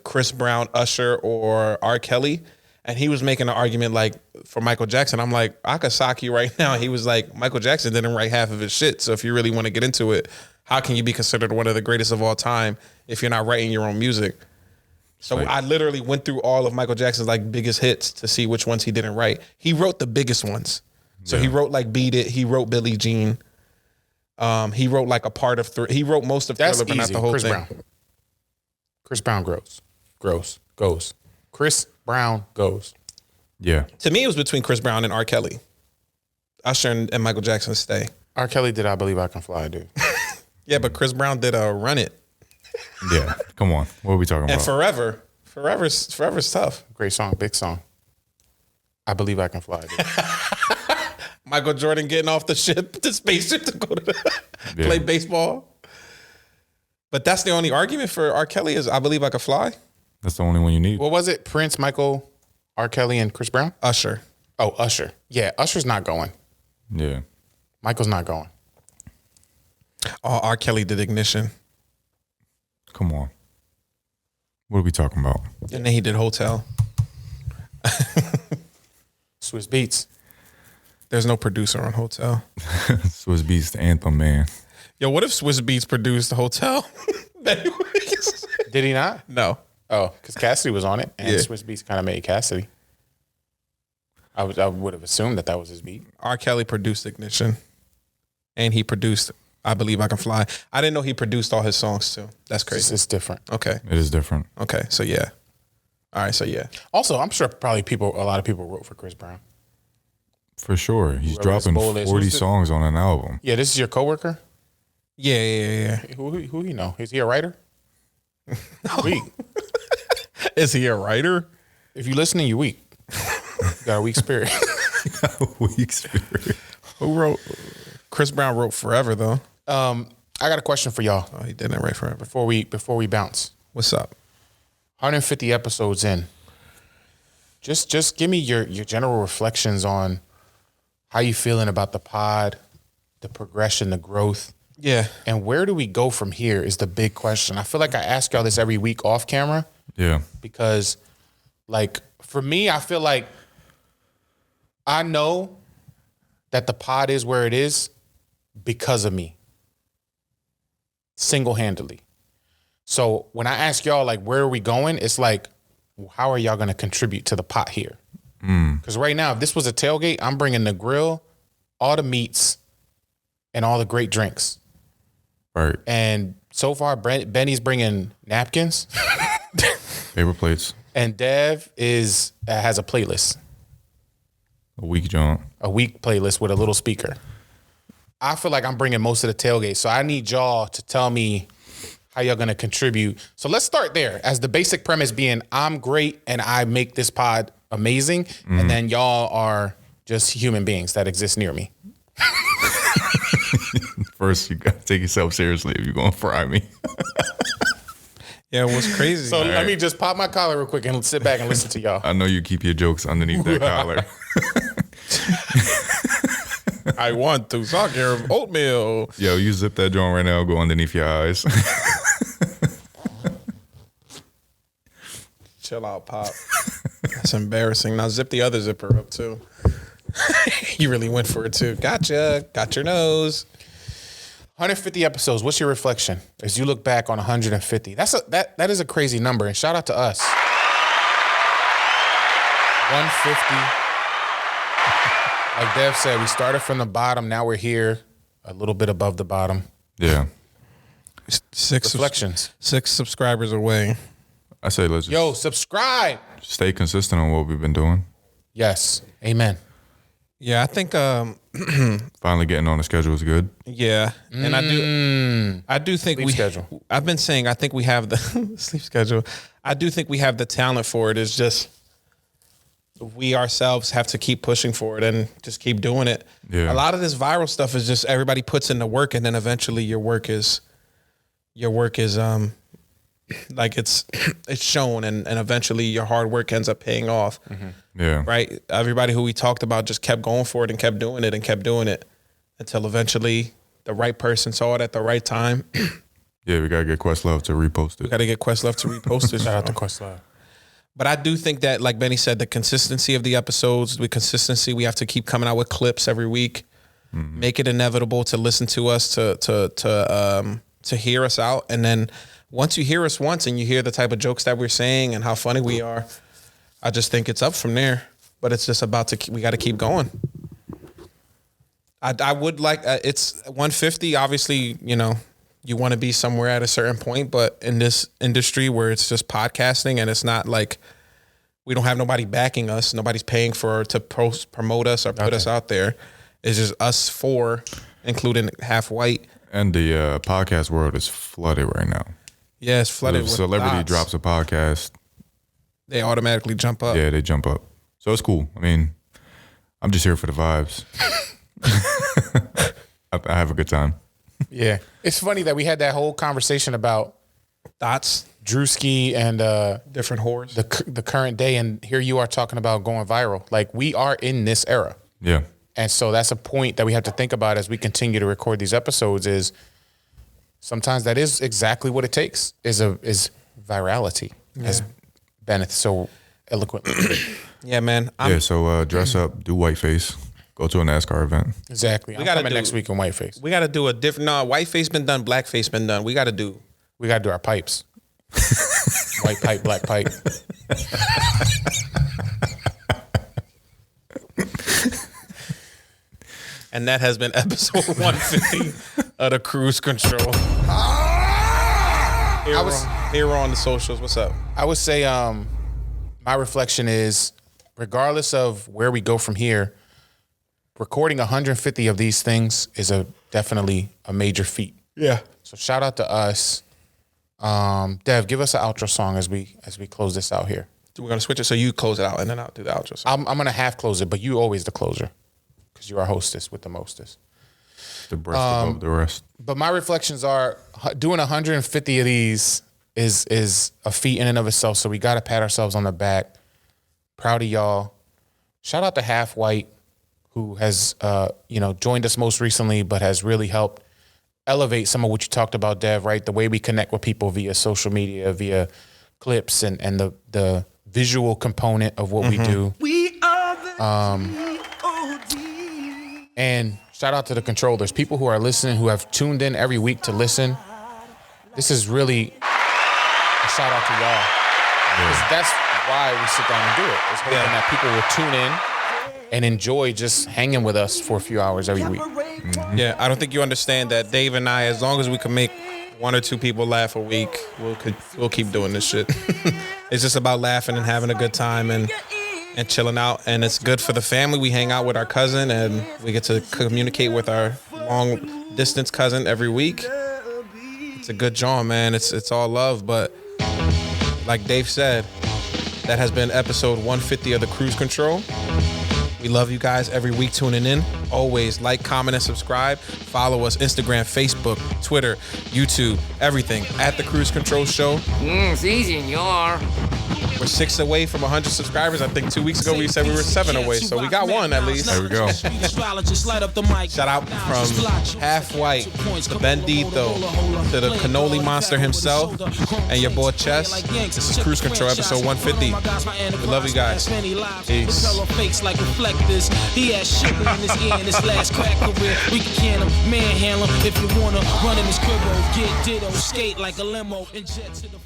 Chris Brown, Usher, or R. Kelly. And he was making an argument like for Michael Jackson. I'm like, I could sock you right now. He was like, Michael Jackson didn't write half of his shit. So if you really want to get into it, how can you be considered one of the greatest of all time if you're not writing your own music? So I literally went through all of Michael Jackson's like biggest hits to see which ones he didn't write. He wrote the biggest ones. So he wrote like Beat It. He wrote Billie Jean. He wrote like a part of he wrote most of Thriller, but not the whole Chris thing. Brown. Chris Brown goes. Chris Brown goes. Yeah. To me, it was between Chris Brown and R. Kelly. Usher and Michael Jackson stay. R. Kelly did I Believe I Can Fly, dude. Yeah, but Chris Brown did Run It. Yeah. Come on. What are we talking And about? Forever's tough. Great song, big song. I Believe I Can Fly, dude. Michael Jordan getting off the spaceship to go to play baseball. But that's the only argument for R. Kelly is I Believe I Can Fly. That's the only one you need. What was it? Prince, Michael, R. Kelly, and Chris Brown? Usher. Oh, Usher. Yeah, Usher's not going. Yeah. Michael's not going. Oh, R. Kelly did Ignition. Come on. What are we talking about? And then he did Hotel. Swiss Beats. There's no producer on Hotel. Swiss Beats the anthem, man. Yo, what if Swiss Beats produced the Hotel? Did he not? No. Oh, because Cassidy was on it, and Yeah. Swiss Beats kind of made Cassidy. I would have assumed that was his beat. R. Kelly produced Ignition, and he produced I Believe I Can Fly. I didn't know he produced all his songs too. That's crazy. It's different. Okay. It is different. Okay. So yeah. All right. So yeah. Also, I'm sure probably a lot of people wrote for Chris Brown. For sure. He's Whoever his dropping bowl is. 40 Who's the- songs on an album. Yeah, this is your coworker. Yeah. Who you know? Is he a writer? Weak. Is he a writer? If you're listening, you're weak. You got a weak spirit. Weak spirit. Who wrote? Chris Brown wrote Forever though. I got a question for y'all. Oh, he didn't write Forever. Before we bounce. What's up? 150 episodes in. Just give me your general reflections on how you feeling about the pod, the progression, the growth. Yeah. And where do we go from here is the big question. I feel like I ask y'all this every week off camera. Yeah. Because, like, for me, I feel like I know that the pod is where it is because of me. Single-handedly. So when I ask y'all, like, where are we going? It's like, how are y'all going to contribute to the pot here? Because right now, if this was a tailgate, I'm bringing the grill, all the meats, and all the great drinks. Right. And so far, Benny's bringing napkins. Paper plates. And Dev has a playlist. A weak jaunt. A weak playlist with a little speaker. I feel like I'm bringing most of the tailgate. So I need y'all to tell me how y'all going to contribute. So let's start there as the basic premise being I'm great and I make this pod amazing. And then y'all are just human beings that exist near me. First, you got to take yourself seriously if you're going to fry me. Yeah, what's crazy? So let me just pop my collar real quick and sit back and listen to y'all. I know you keep your jokes underneath that collar. I want to suck your oatmeal. Yo, you zip that joint right now, go underneath your eyes. Chill out, Pop. That's embarrassing. Now zip the other zipper up too. You really went for it too. Gotcha. Got your nose. 150 episodes. What's your reflection as you look back on 150? That is a crazy number. And shout out to us. 150. Like Dev said, we started from the bottom. Now we're here, a little bit above the bottom. Yeah. Six reflections. 6 subscribers away. I say let's just subscribe. Stay consistent on what we've been doing. Yes. Amen. Yeah, I think finally getting on the schedule is good. Yeah. And I do think Sleep schedule. I've been saying I think we have the sleep schedule. I do think we have the talent for it. It's just we ourselves have to keep pushing for it and just keep doing it. Yeah. A lot of this viral stuff is just everybody puts in the work and then eventually your work is like it's shown and eventually your hard work ends up paying off. Yeah. Right? Everybody who we talked about just kept going for it and kept doing it until eventually the right person saw it at the right time. Yeah, we gotta get Questlove to repost it. We gotta get Questlove to repost it. Shout out to Questlove. But I do think that, like Benny said, the consistency of the episodes, we have to keep coming out with clips every week. Make it inevitable to listen to us, to hear us out. And then once you hear us once and you hear the type of jokes that we're saying and how funny we are, I just think it's up from there. But it's just we got to keep going. I would like, it's 150. Obviously, you want to be somewhere at a certain point, but in this industry where it's just podcasting and it's not like we don't have nobody backing us, nobody's paying to promote us or put us out there. It's just us four, including Half White. And the podcast world is flooded right now. Yeah, it's flooded If with celebrity dots. drops a podcast, They automatically jump up. yeah, they jump up. So it's cool. I mean, I'm just here for the vibes. I have a good time. Yeah. It's funny that we had that whole conversation about Dots, Drewski and different whores. The current day, and here you are talking about going viral. Like, we are in this era. Yeah. And so that's a point that we have to think about as we continue to record these episodes is sometimes that is exactly what it takes is virality, as Bennett so eloquently. Yeah, man. So dress up, do whiteface, Go to a NASCAR event. Exactly. We gotta coming do- next week in whiteface. We got to do a different. No, whiteface been done. Blackface been done. We got to do our pipes. White pipe, black pipe. And that has been episode 150 of the Cruise Control. Here on the socials. What's up? I would say my reflection is, regardless of where we go from here, recording 150 of these things is definitely a major feat. Yeah. So shout out to us. Dev, give us an outro song as we close this out here. We're going to switch it so you close it out and then I'll do the outro song. I'm going to half close it, but you always the closer because you're our hostess with the mostest. The breast above the rest. But my reflections are doing 150 of these is a feat in and of itself. So we got to pat ourselves on the back. Proud of y'all. Shout out to Half White, who has joined us most recently, but has really helped elevate some of what you talked about, Dev. Right, the way we connect with people via social media, via clips, and the visual component of what we do. We are the G-O-D. And shout out to the controllers, people who are listening, who have tuned in every week to listen. This is really a shout out to y'all. Because that's why we sit down and do it. It's hoping that people will tune in and enjoy just hanging with us for a few hours every week. Yeah, I don't think you understand that Dave and I, as long as we can make one or two people laugh a week, we'll keep doing this shit. It's just about laughing and having a good time and chilling out, and it's good for the family. We hang out with our cousin and we get to communicate with our long distance cousin every week. It's a good job, man. It's all love, but like Dave said, that has been episode 150 of the Cruise Control. We love you guys every week tuning in. Always like, comment, and subscribe. Follow us Instagram, Facebook, Twitter, YouTube, everything at The Cruise Control Show. It's easy, you're. We're 6 away from 100 subscribers. I think 2 weeks ago we said we were 7 away, so we got one at least. There we go. Shout out from Half White to Bendito to the Cannoli Monster himself and your boy Chess. This is Cruise Control episode 150. We love you guys. Peace. He has sugar in his ear in his last crack career. We can can him, manhandle him if you wanna. Run in his crib, get ditto, skate like a limo and jet to the